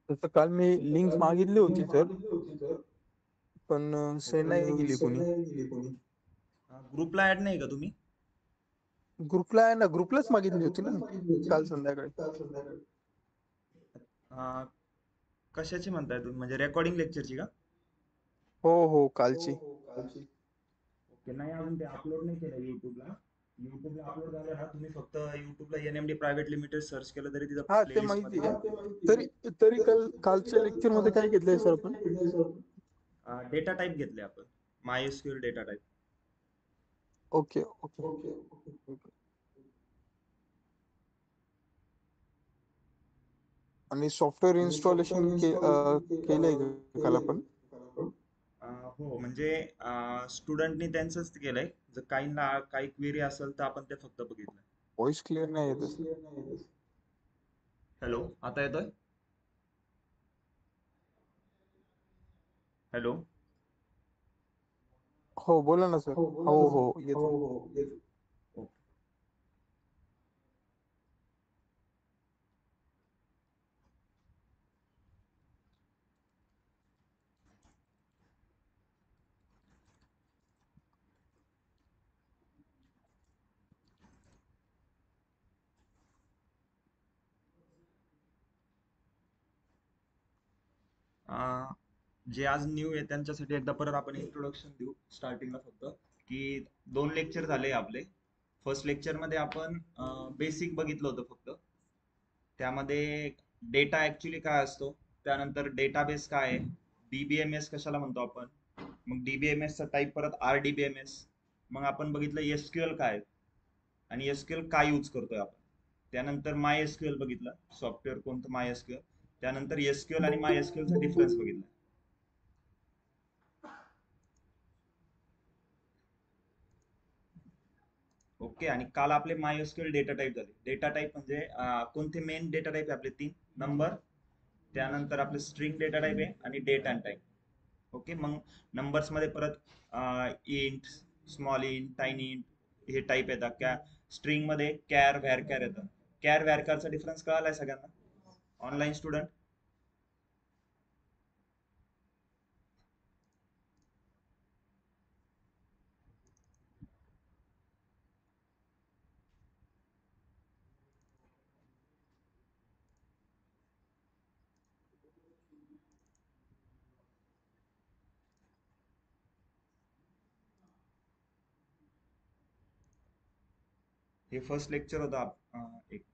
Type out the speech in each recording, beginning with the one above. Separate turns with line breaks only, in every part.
तसं काल मी लिंक मागितली होती सर, पण सेंड नाही केली कोणी.
ग्रुपला ऍड नाही का तुम्ही?
ग्रुपला आहे ना, ग्रुपलाच मागितली होती ना मी काल संध्याकाळी.
अं, कशाची म्हणताय तुम्ही, म्हणजे रेकॉर्डिंग लेक्चरची का?
हो हो, कालची.
ओके, नाही अजून ते अपलोड नाही केलं युट्यूबला. युट्यूबला अपलोड झालं ना, तुम्ही फक्त युट्यूबला एनएमडी प्रायव्हेट लिमिटेड सर्च केलं तरी तिथं
हा, ते
प्लेलिस्ट मध्ये
माहिती आहे. तरी तरी कालच्या लेक्चर मध्ये काय घेतलंय सर आपण?
डेटा टाईप घेतले आपण. मायस्क्यूएल डेटा टाईप.
Okay okay. आणि सॉफ्टवेअर इन्स्टॉलेशन केलंय का काल आपण?
हो, म्हणजे स्टुडंटनी त्यांचंच केलंय. जर काहींना काही क्वेरी असेल तर आपण ते फक्त बघितलं.
व्हॉइस क्लिअर नाही येत सर.
हॅलो, आता येतोय? हॅलो.
हो बोला ना सर. हो हो, येतो.
ओके. जे आज न्यू आहे त्यांच्यासाठी एकदा परत आपण इंट्रोडक्शन देऊ स्टार्टिंगला फक्त, की 2 लेक्चर झाले आपले. फर्स्ट लेक्चर मध्ये आपण बेसिक बघितलं होतं फक्त. त्यामध्ये डेटा ऍक्च्युली काय असतो, त्यानंतर डेटाबेस काय आहे, डीबीएमएस कशाला म्हणतो आपण, मग डीबीएमएस चा टाईप परत आरडीबीएमएस. मग आपण बघितलं एसक्यूएल काय आहे, आणि एसक्यूएल काय यूज करतोय आपण. त्यानंतर माय एसक्यूएल बघितलं, सॉफ्टवेअर कोणतं माय एसक्यूएल. त्यानंतर एसक्यूएल आणि माय एसक्यूएलचा डिफरन्स बघितला. ओके, आणि काल आपले मायस्क्यूएल डेटा टाईप झाले. डेटा टाईप म्हणजे कोणते मेन डेटा टाईप आहे आपले? 3 नंबर, त्यानंतर आपले स्ट्रिंग डेटा टाईप आहे, आणि डेट अँड टाईम. ओके, मग नंबर्स मध्ये परत int, small int, tiny int हे टाईप येतात. स्ट्रिंग मध्ये कॅर व्हॅरकॅर येतं. कॅर व्हॅरकॅरचा डिफरन्स कळालाय सगळ्यांना? Online student. हे फर्स्ट लेक्चर होतं एक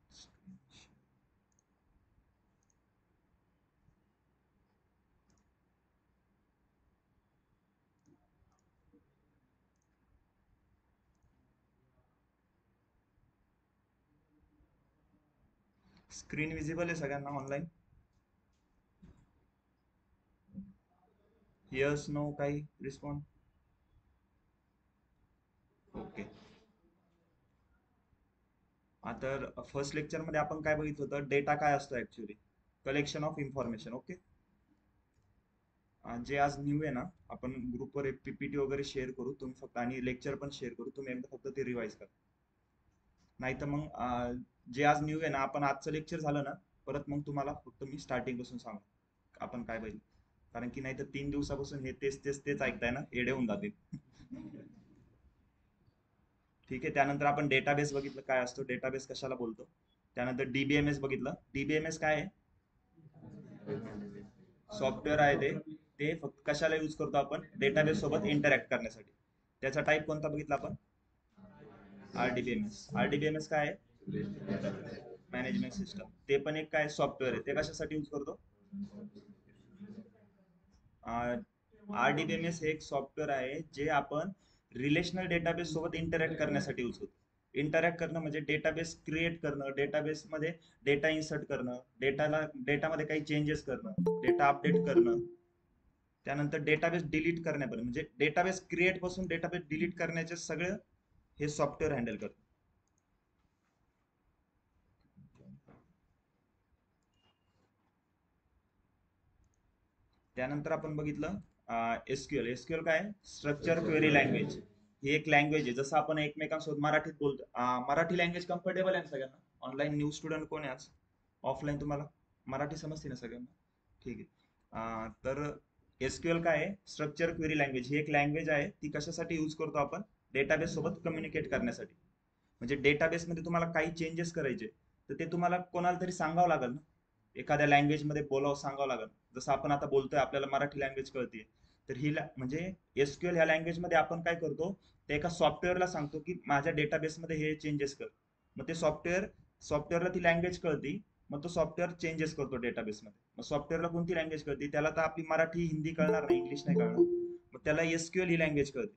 स्क्रीन विजिबल आहे सगळ्यांना ऑनलाईन? यस नो काही रिस्पॉन्स? ओके. आता फर्स्ट लेक्चर मध्ये आपण काय बघितलं होतं, डेटा काय असतो actually, collection of information. Okay. जे आज न्यू आहे ना, आपण ग्रुपवर एक पीपीटी वगैरे शेअर करू, तुम्ही फक्त, आणि लेक्चर पण शेअर करू, तुम्ही एकदा फक्त ते रिवाइज करा. नाही तर मग जे आज न्यू आहे ना, आपण आजचं लेक्चर झालं ना, परत मग तुम्हाला फक्त मी स्टार्टिंग पासून सांगू आपण काय पाहिजे. कारण की नाही तर 3 दिवसापासून हे तेच तेच तेच ऐकताय ना, एडे होऊन जातील. ठीक आहे. त्यानंतर आपण डेटाबेस बघितलं काय असतो, डेटाबेस कशाला बोलतो. त्यानंतर डीबीएमएस बघितलं. डीबीएमएस काय आहे? सॉफ्टवेअर आहे ते. ते फक्त कशाला यूज करतो आपण? डेटाबेस सोबत इंटरॅक्ट करण्यासाठी. त्याचा टाईप कोणता बघितला आपण? आरडीबीएमएस. आरडीबीएमएस काय आहे? Management system. ते पण एक काय सॉफ्टवेअर आहे. ते कशासाठी यूज करतो? आरडीबीएमएस हे एक सॉफ्टवेअर आहे जे आपण रिलेशनल डेटाबेस सोबत इंटरॅक्ट करण्यासाठी यूज होतो. इंटरॅक्ट करणं म्हणजे डेटाबेस क्रिएट करणं, डेटाबेस मध्ये डेटा इन्सर्ट करणं, डेटामध्ये काही चेंजेस करणं, डेटा अपडेट करणं, त्यानंतर डेटाबेस डिलीट करण्यापर्यंत, म्हणजे डेटाबेस क्रिएट पासून डेटाबेस डिलीट करण्याचे सगळं हे सॉफ्टवेअर हँडल करतं. त्यानंतर आपण बघितलं एसक्यूएल. एसक्यूएल काय? Structure query language. ही एक लँग्वेज आहे. जसं आपण एकमेकांसोबत मराठीत बोलतो, मराठी लँग्वेज कम्फर्टेबल आहे ना सगळ्यांना? ऑनलाईन न्यू स्टुडंट कोण आहे आज? ऑफलाईन तुम्हाला मराठी समजते ना सगळ्यांना? ठीक आहे. तर एसक्यूएल काय आहे? Structure query language. ही एक लँग्वेज आहे, ती कशासाठी यूज करतो आपण? डेटाबेस सोबत कम्युनिकेट करण्यासाठी. म्हणजे डेटाबेसमध्ये तुम्हाला काही चेंजेस करायचे, तर ते तुम्हाला कोणाला तरी सांगावं लागेल ना, एखाद्या लँग्वेजमध्ये बोलावं सांगावं लागेल. जसं आपण आता बोलतोय, आपल्याला मराठी लँग्वेज कळते, तर ही म्हणजे एसक्यूएल ह्या लँग्वेजमध्ये आपण काय करतो, ते एका सॉफ्टवेअरला सांगतो की माझ्या डेटाबेसमध्ये हे चेंजेस कर. मग ते सॉफ्टवेअरला ती लँग्वेज कळती. मग तो सॉफ्टवेअर चेंजेस करतो डेटाबेसमध्ये. मग सॉफ्टवेअरला कोणती लँग्वेज कळते? त्याला तर आपली मराठी हिंदी कळणार नाही, इंग्लिश नाही कळणार. मग त्याला एसक्यूएल ही लँग्वेज कळते.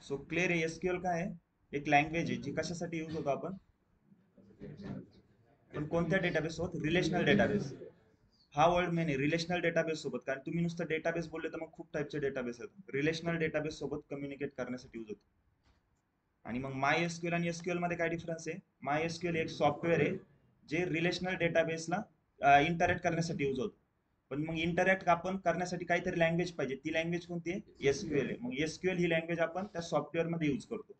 सो क्लिअर आहे? एसक्यूएल काय आहे? एक लँग्वेज आहे जी कशासाठी यूज होतो आपण? पण कोणत्या डेटाबेस सोबत? Relational database. हा वर्ड मेन आहे, रिलेशनल डेटाबेस सोबत. कारण तुम्ही नुसतं डेटाबेस बोलले तर मग खूप टाईपचे डेटाबेस आहेत. रिलेशनल डेटाबेस सोबत कम्युनिकेट करण्यासाठी यूज होतो. आणि मग माय एसक्यूएल आणि एसक्यूएल मध्ये काय डिफरन्स आहे? माय एसक्यूएल एक सॉफ्टवेअर आहे जे रिलेशनल डेटाबेसला इंटरॅक्ट करण्यासाठी यूज होतं. पण मग इंटरॅक्ट आपण करण्यासाठी काहीतरी लँग्वेज पाहिजे. ती लँग्वेज कोणती आहे? एसक्यूएल आहे. मग एसक्यूएल ही लँग्वेज आपण त्या सॉफ्टवेअर मध्ये यूज करतो.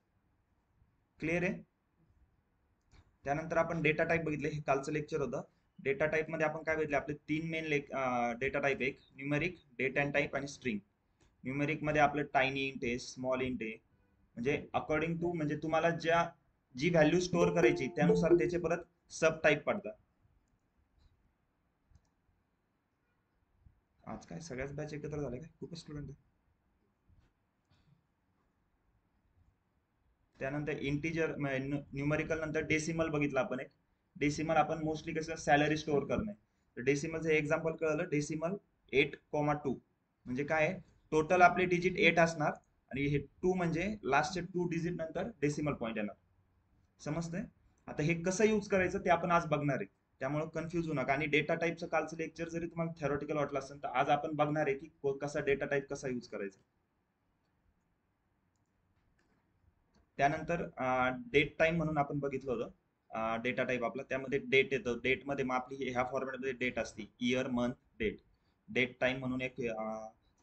क्लिअर आहे? त्यानंतर आपण डेटा टाईप बघितले, हे कालचं लेक्चर होतं. डेटा टाईप मध्ये आपण काय बघितले? आपले तीन मेन डेटा टाईप, एक न्यूमेरिक, डेट अँड टाईप आणि स्ट्रिंग. न्यूमेरिक मध्ये आपलं टायनी इंट आहे, स्मॉल इंट आहे. म्हणजे अकॉर्डिंग टू, म्हणजे तुम्हाला जी व्हॅल्यू स्टोअर करायची त्यानुसार त्याचे परत सब टाईप पडतात. आज काय सगळ्याच बॅच एकत्र झाले काय? खूपच स्टुडंट आहे. त्यानंतर इंटिजर न्यूमरिकल नंतर डेसिमल बघितलं आपण एक. डेसिमल आपण मोस्टली कसं सॅलरी स्टोअर करणे. तर डेसिमलचं एक्झाम्पल कळलं, डेसिमल 8,2. म्हणजे काय आहे? टोटल आपले डिजिट 8 असणार आणि हे 2 म्हणजे लास्टचे 2 डिजिट नंतर डेसिमल पॉईंट येणार. समजतंय? आता हे कसं यूज करायचं ते आपण आज बघणार आहे. त्यामुळे कन्फ्युज होऊ नका. आणि डेटा टाईपचं कालचं लेक्चर जरी तुम्हाला थेरॉटिकल वाटलं असेल, तर आज आपण बघणार आहे की कसा डेटा टाईप कसा यूज करायचा. त्यानंतर डेट टाइम म्हणून आपण बघितलं होतं डेटा टाईप आपला. त्यामध्ये डेट येतं. डेटमध्ये मग आपली ह्या फॉर्मॅटमध्ये डेट असते, year, month, date. Date time म्हणून एक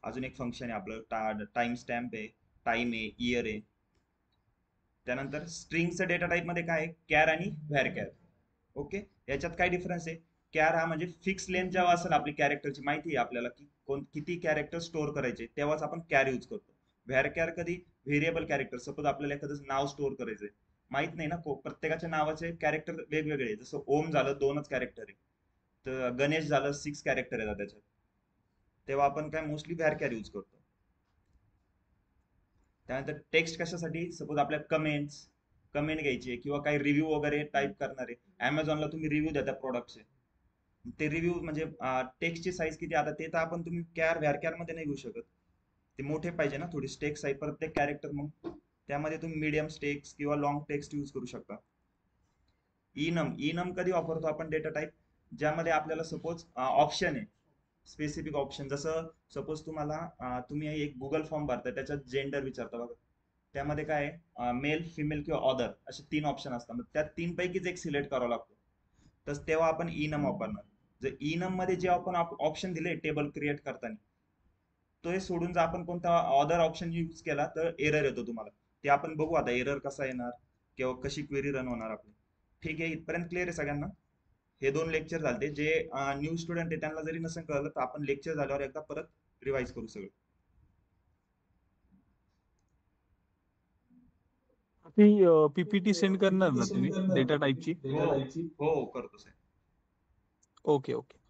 अजून एक फंक्शन आहे आपलं, टाइम स्टॅम्प आहे, टाइम आहे, इयर आहे. त्यानंतर स्ट्रिंगचं डेटा टाईप मध्ये काय आहे? कॅर आणि व्हॅर कॅर. ओके, याच्यात काय डिफरन्स आहे? कॅर हा म्हणजे फिक्स लेंथ जेव्हा असेल आपली कॅरेक्टरची, माहिती आहे आपल्याला की किती कॅरेक्टर स्टोअर करायचे, तेव्हाच आपण कॅर यूज करतो. व्हॅर कॅर कधी? Variable character. सपोज आपल्याला एखादं नाव स्टोअर करायचंय, माहित नाही ना, प्रत्येकाच्या नावाचे कॅरेक्टर वेगवेगळे आहे. जसं ओम झालं 2च कॅरेक्टर आहे, तर गणेश झालं 6 कॅरेक्टर येतात त्याच्यात. तेव्हा आपण काय मोस्टली व्हॅर कॅर यूज करतो. त्यानंतर टेक्स्ट कशासाठी? सपोज आपल्या कमेंट घ्यायची किंवा काही रिव्ह्यू वगैरे टाईप करणार आहे. अमेझॉनला तुम्ही रिव्ह्यू देता प्रोडक्टचे, ते रिव्ह्यू म्हणजे टेक्स्टची साईज किती, आता ते तर आपण तुम्ही व्हॅरकॅर मध्ये नाही घेऊ शकत. ते मोठे पाहिजे ना थोडी टेक्स्ट साईज प्रत्येक कॅरेक्टर. मग त्यामध्ये तुम्ही मीडियम टेक्स्ट किंवा लॉंग टेक्स्ट यूज करू शकता. इनम कधी वापरतो आपण डेटा टाईप? ज्यामध्ये आपल्याला सपोज ऑप्शन आहे, स्पेसिफिक ऑप्शन. जसं सपोज तुम्ही एक गुगल फॉर्म भरताय, त्याच्यात जेंडर विचारता बघा. त्यामध्ये काय आहे? मेल, फिमेल किंवा ऑदर असे 3 ऑप्शन असतात. मग त्या 3 पैकीच एक सिलेक्ट करावा लागतो. तर तेव्हा आपण इनम वापरणार. जर इनम मध्ये जे आपण ऑप्शन दिले टेबल क्रिएट करताना, तो हे सोडून जर आपण कोणता अदर ऑप्शन यूज केला तर एरर येतो तुम्हाला. ते आपण बघू आता एरर कसा येणार किंवा कशी क्वेरी रन होणार आपली. ठीक आहे, इथपर्यंत क्लिअर आहे सगळ्यांना? हे 2 लेक्चर झाले. जे न्यू स्टुडंट आहे त्यांना जरी नसेल कळलं, तर आपण लेक्चर झाल्यावर एकदा परत रिवाइज करू सगळं.
ती पीपीटी सेंड करणार ना तुम्ही डेटा टाईपची?
हो हो, करतो साहेब.
Okay okay.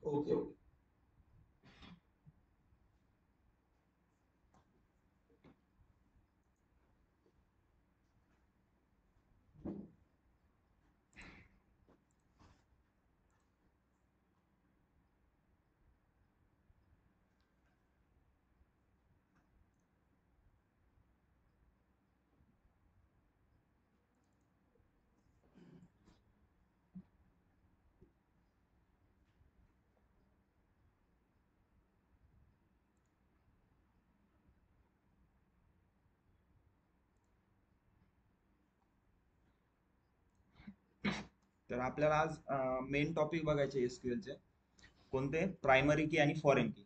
तर आपल्याला आज मेन टॉपिक बघायचे एसक्यूएलचे. कोणते? प्रायमरी की आणि फॉरेन की.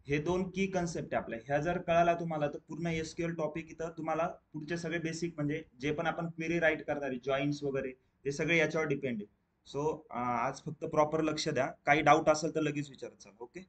हे 2 की कन्सेप्ट आहे आपल्या. ह्या जर कळाला तुम्हाला, तर पूर्ण एसक्यूएल टॉपिक इथं तुम्हाला पुढचे सगळे बेसिक, म्हणजे जे पण आपण क्वेरी राईट करणार आहे, जॉईन्स वगैरे, हे सगळे याच्यावर डिपेंड आहे. सो आज फक्त प्रॉपर लक्ष द्या, काही डाऊट असेल तर लगेच विचारत चला. ओके.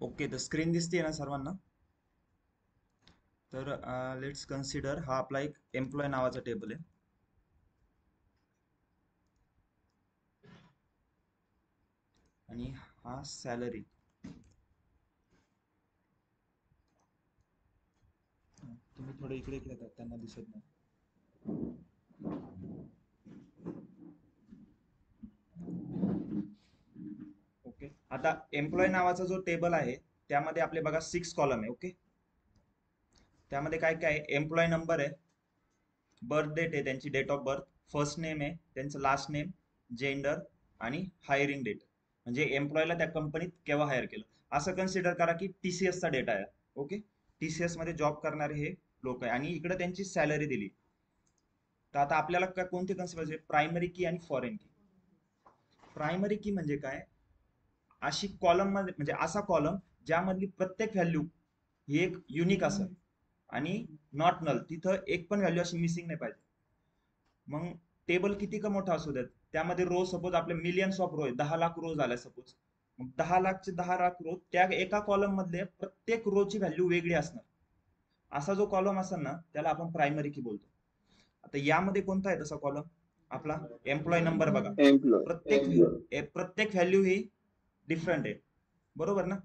ओके, तर स्क्रीन दिसते ना सर्वांना? तर लेट्स कन्सिडर हा आपला एक एम्प्लॉय नावाचा टेबल आहे. आणि हा सॅलरी. तुम्ही थोडे इकडे इकडे येतात, त्यांना दिसत नाही. ओके, आता एम्प्लॉय नावाचा जो टेबल आहे त्यामध्ये आपले बघा 6 कॉलम आहे. ओके, त्यामध्ये काय काय आहे? एम्प्लॉय नंबर आहे, बर्थ डेट आहे, त्यांची date of birth, first name आहे, त्यांचं लास्ट नेम, जेंडर आणि हायरिंग डेट, म्हणजे एम्प्लॉयला त्या कंपनीत केव्हा हायर केलं, असं कन्सिडर करा की टीसीएस चा डेटा आहे. ओके, टीसीएस मध्ये जॉब करणारे हे लोक आहे आणि इकडे त्यांची सॅलरी दिली. तर आता आपल्याला कोणते कन्सिडर, प्रायमरी की आणि फॉरेन की. प्रायमरी की म्हणजे काय? अशी कॉलम मध्ये, म्हणजे असा कॉलम ज्यामधली प्रत्येक व्हॅल्यू ही एक युनिक असेल आणि नॉट नल, तिथं एक पण व्हॅल्यू अशी मिसिंग नाही पाहिजे. मग टेबल किती का मोठा असू द्यात, त्यामध्ये रो सपोज आपले मिलियन्स ऑफ रो आहे, 10 लाख रो झाल्या सपोज, मग 10 लाखचे 10 लाख रो, त्या एका कॉलम मधले प्रत्येक रो ची व्हॅल्यू वेगळी असणार. असा जो कॉलम असेल ना त्याला आपण प्रायमरी की बोलतो. आता यामध्ये कोणता आहे तसा कॉलम? आपला एम्प्लॉय नंबर. बघा,
एम्प्लॉय.
प्रत्येक व्हॅल्यू ही डिफरंट आहे, बरोबर ना?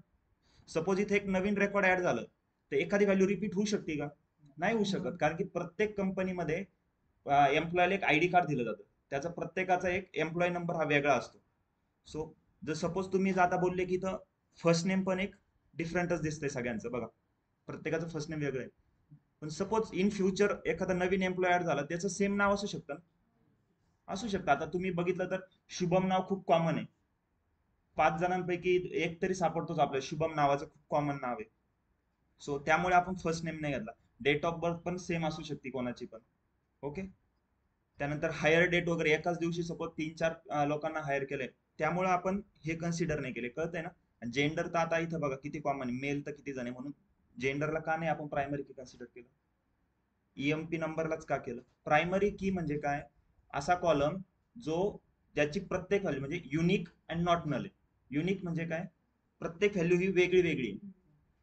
सपोज इथे एक नवीन रेकॉर्ड ऍड झालं तर एखादी व्हॅल्यू रिपीट होऊ शकते का? नाही होऊ शकत, कारण की प्रत्येक कंपनीमध्ये एम्प्लॉयला एक आयडी कार्ड दिलं जातं, त्याचा प्रत्येकाचा एक एम्प्लॉय नंबर हा वेगळा असतो. सो जर सपोज तुम्ही आता बोलले की इथं फर्स्ट नेम पण एक डिफरंटच दिसतंय सगळ्यांचं, बघा प्रत्येकाचं फर्स्ट नेम वेगळं आहे. पण सपोज इन फ्युचर एखादा नवीन एम्प्लॉय ऍड झाला, त्याचं सेम नाव असू शकतं ना? असू शकतं. आता तुम्ही बघितलं तर शुभम नाव खूप कॉमन आहे, 5 जणांपैकी एक तरी सापडतोच आपल्याला शुभम नावाचं, खूप कॉमन नाव आहे. सो त्यामुळे आपण फर्स्ट नेम नाही घेतला. डेट ऑफ बर्थ पण सेम असू शकते कोणाची पण. ओके, त्यानंतर हायर डेट वगैरे, एकाच दिवशी सपोज 3-4 लोकांना हायर केलंय, त्यामुळे आपण हे कन्सिडर नाही केले, कळतंय ना? जेंडर तर आता इथं बघा किती कॉमन आहे, मेल तर किती जण आहे, म्हणून जेंडरला का नाही आपण प्रायमरी की कन्सिडर केलं? ईएमपी नंबरलाच का केलं? प्रायमरी की म्हणजे काय? असा कॉलम जो, ज्याची प्रत्येक व्हॅल्यू म्हणजे युनिक अँड नॉट नल आहे. युनिक म्हणजे काय? प्रत्येक व्हॅल्यू ही वेगळी वेगळी आहे.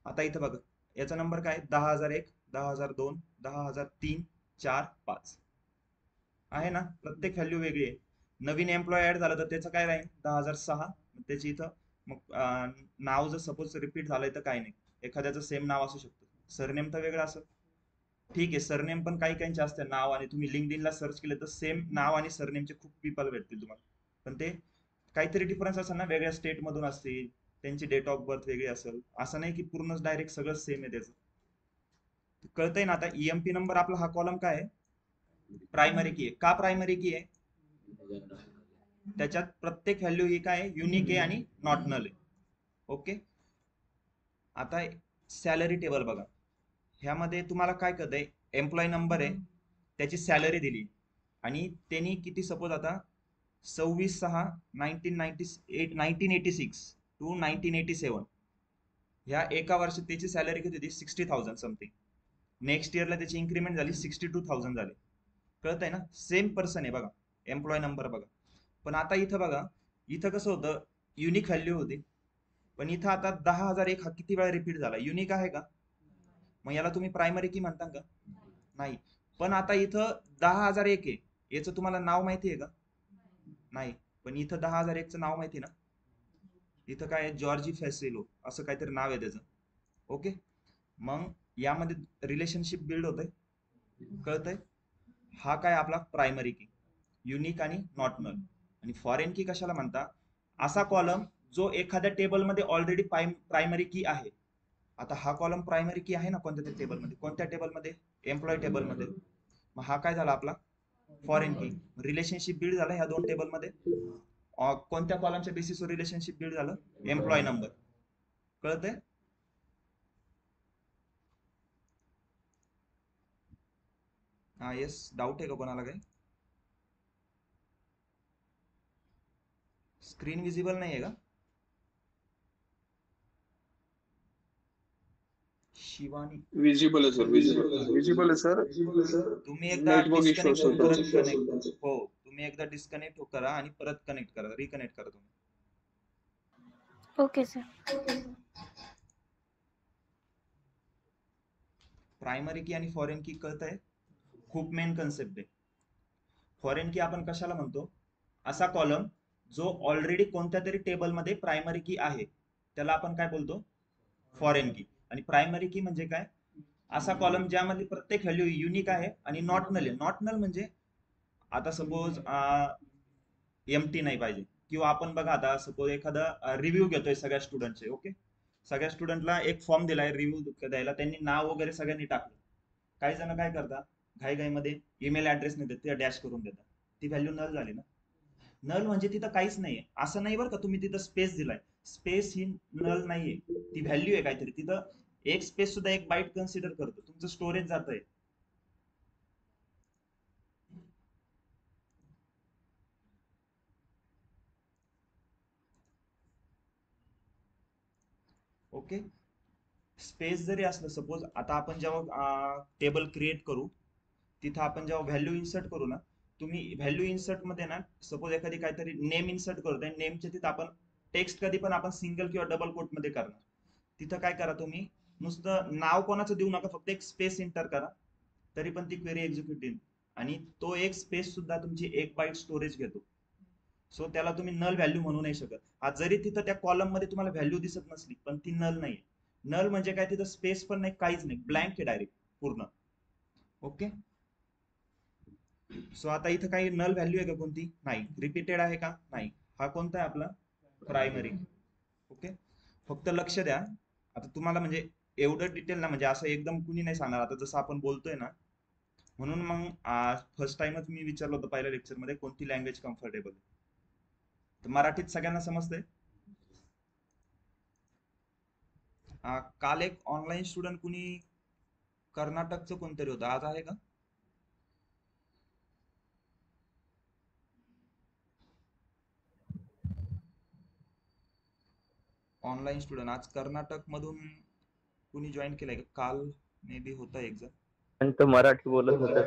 आता इथं बघा, याचा नंबर काय? 10,001, 10,002, 10,003, 4, 5 आहे ना? प्रत्येक व्हॅल्यू वेगळी आहे. नवीन एम्प्लॉय ऍड झाला तर त्याचं काय राहील? 10,006. त्याची इथं मग नाव जर सपोज रिपीट झालंय तर काय नाही, एखाद्याचं सेम नाव असू शकतं, सरनेम तर वेगळं असेल. ठीक आहे, सरनेम पण काही काहींचे असते नाव, आणि तुम्ही लिंक्डइनला सर्च केले तर सेम नाव आणि सरनेमचे खूप पीपल भेटतील तुम्हाला, पण ते काहीतरी डिफरन्स असेल ना, वेगळ्या स्टेट मधून असतील, त्यांची डेट ऑफ बर्थ वेगळी असेल, असं नाही की पूर्णच डायरेक्ट सगळं सेम आहे त्याचं. कळतंय ना आता? ईएमपी नंबर आपला हा कॉलम काय आहे? प्रायमरी की आहे. का प्रायमरी की आहे? त्याच्यात प्रत्येक व्हॅल्यू ही काय युनिक आहे आणि नॉट नल आहे. ओके. आता सॅलरी टेबल बघा. ह्यामध्ये तुम्हाला काय कळतंय, एम्प्लॉय नंबर आहे, त्याची सॅलरी दिली आणि त्यांनी किती सपोज आता 26/6/1996 टू 1987 ह्या एका वर्षात त्याची सॅलरी किती होती 60,000 समथिंग. नेक्स्ट इयरला त्याची इन्क्रीमेंट झाली 62,000 झाली. कळत आहे ना? सेम पर्सन आहे बघा, एम्प्लॉय नंबर बघा. पण आता इथं बघा, इथं कसं होतं युनिक व्हॅल्यू होती, पण इथं आता 10,001 हा किती वेळा रिपीट झाला, युनिक आहे का? मग याला तुम्ही प्रायमरी की म्हणता का? नाही. पण आता इथं 10,001 आहे, याचं तुम्हाला नाव माहिती आहे का? नाही. पण इथं 10,001चं नाव माहिती ना? इथं काय आहे, जॉर्जी फॅसेलो असं काहीतरी नाव आहे त्याचं. ओके. मग यामध्ये रिलेशनशिप बिल्ड होतंय, कळतंय? हा काय आपला प्रायमरी की, युनिक आणि नॉट नल. आणि फॉरेन की कशाला म्हणता? असा कॉलम जो एखाद्या टेबलमध्ये ऑलरेडी प्रायमरी की आहे. आता हा कॉलम प्रायमरी की आहे ना कोणत्या तरी टेबलमध्ये, कोणत्या टेबलमध्ये? एम्प्लॉय टेबलमध्ये. मग हा काय झाला आपला फॉरेन की. रिलेशनशिप बिल्ड झाला ह्या दोन टेबलमध्ये. कोणत्या कॉलमच्या बेसिसवर रिलेशनशिप बिल्ड झालं? Employee number. कळतंय? हा येस. डाऊट आहे का कोणाला काही? स्क्रीन विजिबल नाहीये का? शिवानी,
विजिबल आहे सर, विजिबल आहे सर.
तुम्ही एकदा
नेटवर्क इश्यू
डिस्कनेक्ट
असेल
होऊन परत
त्यांचं.
कनेक्ट, हो तुम्ही एकदा डिस्कनेक्ट करा आणि परत कनेक्ट करा, रिकनेक्ट करा तुम्ही.
Okay sir.
प्रायमरी की आणि फॉरेन की कळतंय? खूप मेन कन्सेप्ट आहे. फॉरेन की आपण कशाला म्हणतो? असा कॉलम जो ऑलरेडी कोणत्या तरी टेबलमध्ये प्रायमरी की आहे, त्याला आपण काय बोलतो? फॉरेन की. आणि प्रायमरी की म्हणजे काय? असा कॉलम ज्यामध्ये प्रत्येक व्हॅल्यू युनिक आहे आणि नॉट नल आहे. नॉट नल म्हणजे आता सपोज एमटी नाही पाहिजे, किंवा आपण बघा आता सपोज एखादा रिव्ह्यू घेतोय सगळ्या स्टुडंटचे. ओके. सगळ्या स्टुडंटला एक फॉर्म दिलाय रिव्ह्यू द्यायला, त्यांनी नाव वगैरे सगळ्यांनी टाकलं. काही जण काय करतात, घाईघाईमध्ये ईमेल ऍड्रेस नाही देत, ते डॅश करून देतात. ती व्हॅल्यू नल झाली ना. नल म्हणजे तिथं काहीच नाहीये असं नाही बरं का, तुम्ही तिथं स्पेस दिलाय, स्पेस ही नल नाहीये, ती व्हॅल्यू आहे काहीतरी. तिथं एक स्पेस सुद्धा एक बाईट कन्सिडर करतो, तुमचं स्टोरेज जात आहे. ओके. स्पेस जरी असलं, सपोज आता आपण जेव्हा टेबल क्रिएट करू, तिथं आपण जेव्हा व्हॅल्यू इन्सर्ट करू ना, तुम्ही व्हॅल्यू इन्सर्ट मध्ये ना सपोज एखादी काहीतरी नेम इन्सर्ट करतोय, नेमच्या तिथं आपण टेक्स्ट कधी पण आपण सिंगल किंवा डबल कोट मध्ये करणार. तिथं काय करा, तुम्ही नुसतं नाव कोणाचं देऊ नका, फक्त एक स्पेस इंटर करा, तरी पण ती क्वेरी एक्झिक्यूट येईल. आणि तो एक स्पेस सुद्धा तुमची एक बाईट स्टोरेज घेतो. सो त्याला तुम्ही नल व्हॅल्यू म्हणू नाही शकत. आज जरी तिथं त्या कॉलम मध्ये तुम्हाला व्हॅल्यू दिसत नसली, पण ती नल नाही. नल म्हणजे काय, तिथं स्पेस पण नाही, काहीच नाही, ब्लँक आहे डायरेक्ट पूर्ण. ओके. सो आता इथं काही नल व्हॅल्यू आहे का कोणती? नाही. रिपीटेड आहे का? नाही. हा कोणता आहे आपला? प्रायमरी. ओके. फक्त लक्ष द्या, आता तुम्हाला म्हणजे एवढं डिटेल ना, म्हणजे असं एकदम कुणी नाही सांगणार, आता जसं आपण बोलतोय ना. म्हणून मग फर्स्ट टाइमच मी विचारलं होतं पहिल्या लेक्चर मध्ये, कोणती लँग्वेज कम्फर्टेबल. तर मराठीत सगळ्यांना समजतंय? काल एक ऑनलाईन स्टुडंट कुणी कर्नाटकचं कोणतरी होतं, आज आहे का? ऑनलाईन स्टुडंट आज कर्नाटक मधून कुणी जॉईन केलंय का? काल मे बी होता एक जण.
पण तो मराठी बोलत होता.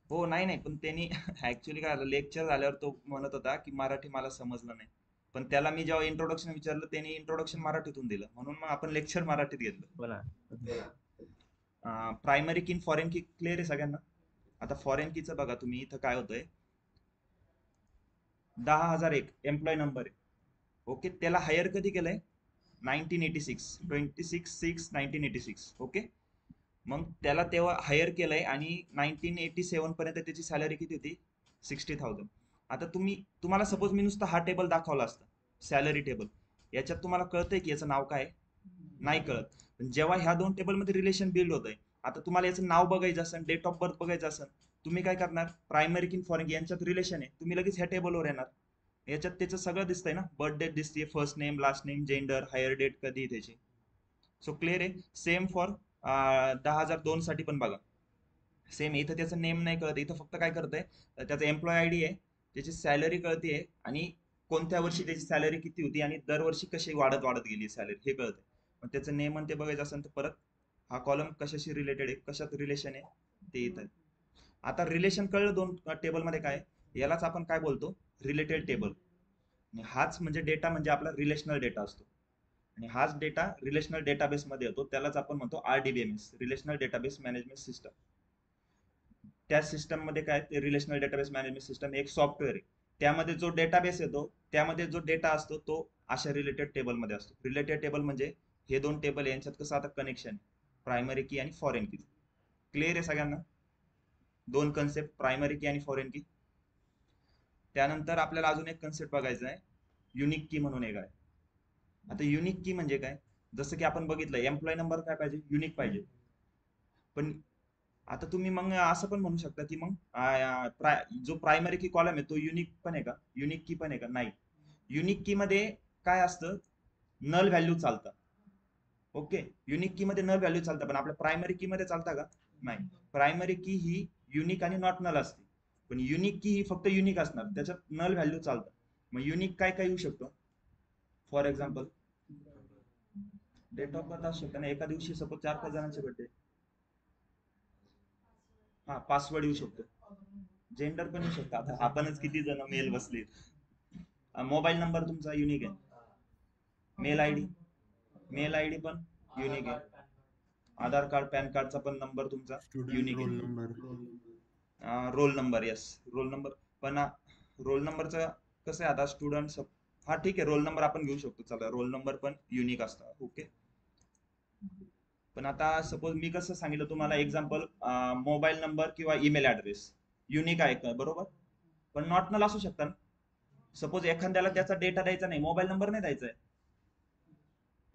हो, नाही नाही, पण त्यांनी ऍक्च्युली काय झालं, लेक्चर झाल्यावर तो म्हणत होता की मराठी मला समजलं नाही. पण त्याला मी जेव्हा इंट्रोडक्शन विचारलं, त्यांनी इंट्रोडक्शन मराठीतून दिलं, म्हणून मग आपण लेक्चर मराठीत घेतलं.
हो ना.
प्रायमरी की फॉरेन की क्लिअर आहे सगळ्यांना? आता फॉरेन कीचं बघा तुम्ही, इथं काय होतंय, 10,001 एम्प्लॉय नंबर आहे. ओके. त्याला हायर कधी केलंय? 1986, 26/6/1986. ओके. मग त्याला तेव्हा हायर केलंय आणि 1987 पर्यंत त्याची सॅलरी किती होती? 60,000. आता तुम्हाला सपोज मी नुसतं हा टेबल दाखवला असता, सॅलरी टेबल, याच्यात तुम्हाला कळतंय की याचं नाव काय? नाही कळत. पण जेव्हा ह्या दोन टेबल मध्ये रिलेशन बिल्ड होतंय, आता तुम्हाला याचं नाव बघायचं असेल, डेट ऑफ बर्थ बघायचं असेल, तुम्ही काय करणार, प्रायमरी की फॉरेन की यांच्यात रिलेशन आहे, तुम्ही लगेच ह्या टेबलवर येणार. याच्यात त्याचं सगळं दिसतंय ना, बर्थ डेट दिसते, first name, last name, gender, hire date कधी आहे त्याची. सो क्लिअर आहे. सेम फॉर 10,002 साठी पण बघा, सेम. इथं त्याचं नेम नाही कळत, इथं फक्त काय करतंय, त्याचा एम्प्लॉय आयडी आहे, त्याची सॅलरी कळते आणि कोणत्या वर्षी त्याची सॅलरी किती होती आणि दरवर्षी कशी वाढत वाढत गेली सॅलरी हे कळतंय. मग त्याचं नेम आणि ते बघायचं असेल तर परत हा कॉलम कशाशी रिलेटेड आहे, कशात रिलेशन आहे ते येत आहे. आता रिलेशन कळलं दोन टेबल मध्ये काय, यालाच आपण काय बोलतो, रिलेटेड टेबल. आणि हाच म्हणजे डेटा म्हणजे आपला रिलेशनल डेटा असतो. आणि हाच डेटा रिलेशनल डेटाबेस मध्ये येतो, त्यालाच आपण म्हणतो RDBMS, relational database management system. त्या सिस्टम मध्ये काय, ते रिलेशनल डेटाबेस मॅनेजमेंट सिस्टम एक सॉफ्टवेअर आहे. त्यामध्ये जो डेटाबेस येतो, त्यामध्ये जो डेटा असतो तो अशा रिलेटेड टेबल मध्ये असतो. रिलेटेड टेबल म्हणजे हे दोन टेबल यांच्यात कसं आता कनेक्शन, प्रायमरी की आणि फॉरेन की. क्लिअर आहे सगळ्यांना दोन कन्सेप्ट, प्रायमरी की आणि फॉरेन की. त्यानंतर आपल्याला अजून एक कन्सेप्ट बघायचा आहे, युनिक की म्हणून एक आहे. आता युनिक की म्हणजे काय, जसं की आपण बघितलं एम्प्लॉय नंबर काय पाहिजे, युनिक पाहिजे. पण आता तुम्ही मग असं पण म्हणू शकता की मग जो प्रायमरी की कॉलम आहे तो युनिक पण आहे का, युनिक की पण आहे का, नाही. युनिक की मध्ये काय असतं, नल व्हॅल्यू चालतं. ओके, युनिक की मध्ये नल व्हॅल्यू चालतं, पण आपल्या प्रायमरी की मध्ये चालतं का, नाही. प्रायमरी की ही युनिक आणि नॉट नल असते, पण युनिक की ही फक्त युनिक असणार, त्याच्यात नल व्हॅल्यू चालतं. मग युनिक काय काय येऊ शकतो, for example date of birth असू शकतं ना, एका दिवशी सपोज 4-5 जणांचे बर्थडे, हा पासवर्ड येऊ शकतो, जेंडर पण येऊ शकतो. आता आपणच किती जण मेल बसले. मोबाईल नंबर तुमचा युनिक आहे, मेल आयडी पण युनिक आहे, आधार कार्ड पॅन कार्डचा पण नंबर तुमचा युनिक आहे. Roll number, yes roll number. पण रोल नंबरचं कसं आहे, आता स्टुडंट, हा ठीक आहे रोल नंबर आपण घेऊ शकतो, चला रोल नंबर पण युनिक असतात. ओके, पण आता सपोज मी कसं सांगितलं तुम्हाला एक्झाम्पल, मोबाईल नंबर किंवा ईमेल ऍड्रेस युनिक आहे का, बरोबर, पण नॉट नल असू शकतात. सपोज एखाद्याला त्याचा डेटा द्यायचा नाही, मोबाईल नंबर नाही द्यायचा आहे,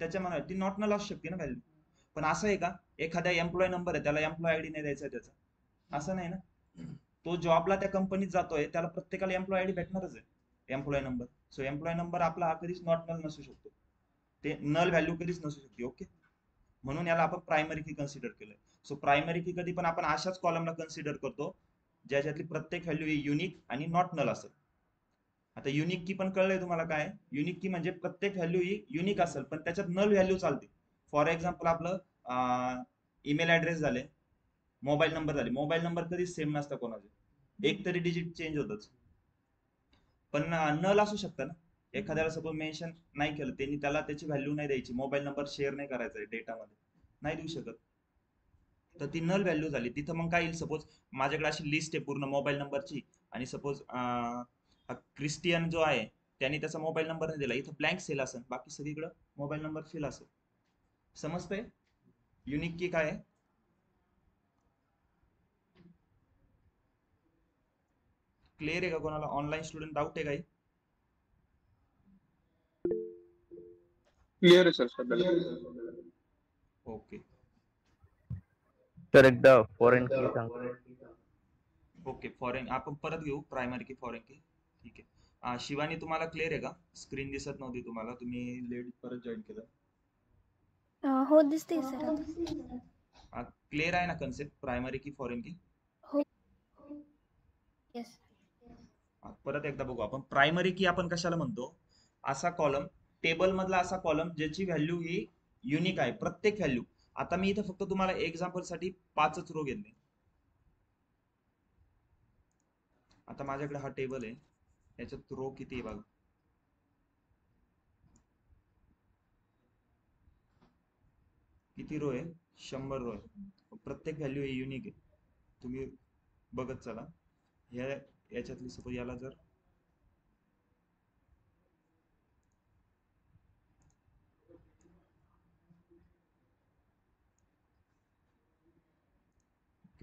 त्याच्यामुळे ती नॉट नल असू शकते ना व्हॅल्यू. पण असं आहे का, एखाद्या एम्प्लॉय नंबर आहे त्याला एम्प्लॉय आयडी नाही द्यायचा त्याचा, असं नाही ना. तो जॉबला त्या कंपनीत जातोय, त्याला प्रत्येकाला एम्प्लॉय आयडी भेटणारच आहे, employee number. So employee number आपला हा कधीच नॉट नल नसू शकतो, ते नल व्हॅल्यू कधीच नसू शकते. ओके, म्हणून याला आपण प्रायमरी की कन्सिडर केलंय. सो प्रायमरी की कधी पण आपण अशाच कॉलमला कन्सिडर करतो ज्याच्यातली प्रत्येक व्हॅल्यू ही युनिक आणि नॉट नल असेल. आता युनिक की पण कळलंय तुम्हाला काय, युनिक की म्हणजे प्रत्येक व्हॅल्यू ही युनिक असेल पण त्याच्यात नल व्हॅल्यू चालते. फॉर एक्झाम्पल आपलं ईमेल ऍड्रेस झाले, मोबाईल नंबर झाले, मोबाईल नंबर कधीच सेम नसतं कोणाचे, एक तरी डिजिट चेंज होतच. पण नल असू शकतं ना, एखाद्याला सपोज मेन्शन नाही केलं त्यांनी, त्याला त्याची व्हॅल्यू नाही द्यायची, मोबाईल नंबर शेअर नाही करायचा आहे डेटामध्ये, नाही देऊ शकत, तर ती नल व्हॅल्यू झाली. तिथं मग काय येईल, सपोज माझ्याकडे अशी लिस्ट आहे पूर्ण मोबाईल नंबरची, आणि सपोज क्रिस्टियन जो आहे त्याने त्याचा मोबाईल नंबर नाही दिला, इथं ब्लँक सेल असेल, बाकी सगळीकडे मोबाईल नंबर फिल असेल. समजतंय युनिक की काय आहे. क्लिअर आहे का, कोणाला ऑनलाईन स्टुडंट डाऊट आहे काही.
क्लिअर आहे सर सध्याला.
ओके
सर एकदा फॉरेन की सांगतो.
ओके, फॉरेन आपण परत घेऊ, प्रायमरी की फॉरेन की. ठीक आहे. शिवानी तुम्हाला क्लिअर आहे का, स्क्रीन दिसत नव्हती तुम्हाला, तुम्ही लेट परत जॉईन केलं.
हो दिसते सर आता.
क्लिअर आहे ना कन्सेप्ट, प्रायमरी की फॉरेन की.
हो येस.
परत एकदा बघू आपण, प्रायमरी की आपण कशाला म्हणतो, असा कॉलम, टेबल मधला असा कॉलम ज्याची व्हॅल्यू ही युनिक आहे, प्रत्येक व्हॅल्यू. आता मी इथं फक्त तुम्हाला एक्झाम्पल साठी 5च रो घेतले. आता माझ्याकडे हा टेबल आहे, याच्यात रो किती आहे बघा, किती रो आहे, 100 रो आहे, प्रत्येक व्हॅल्यू ही युनिक आहे. तुम्ही बघत चला, याच्यातली सपोज याला जर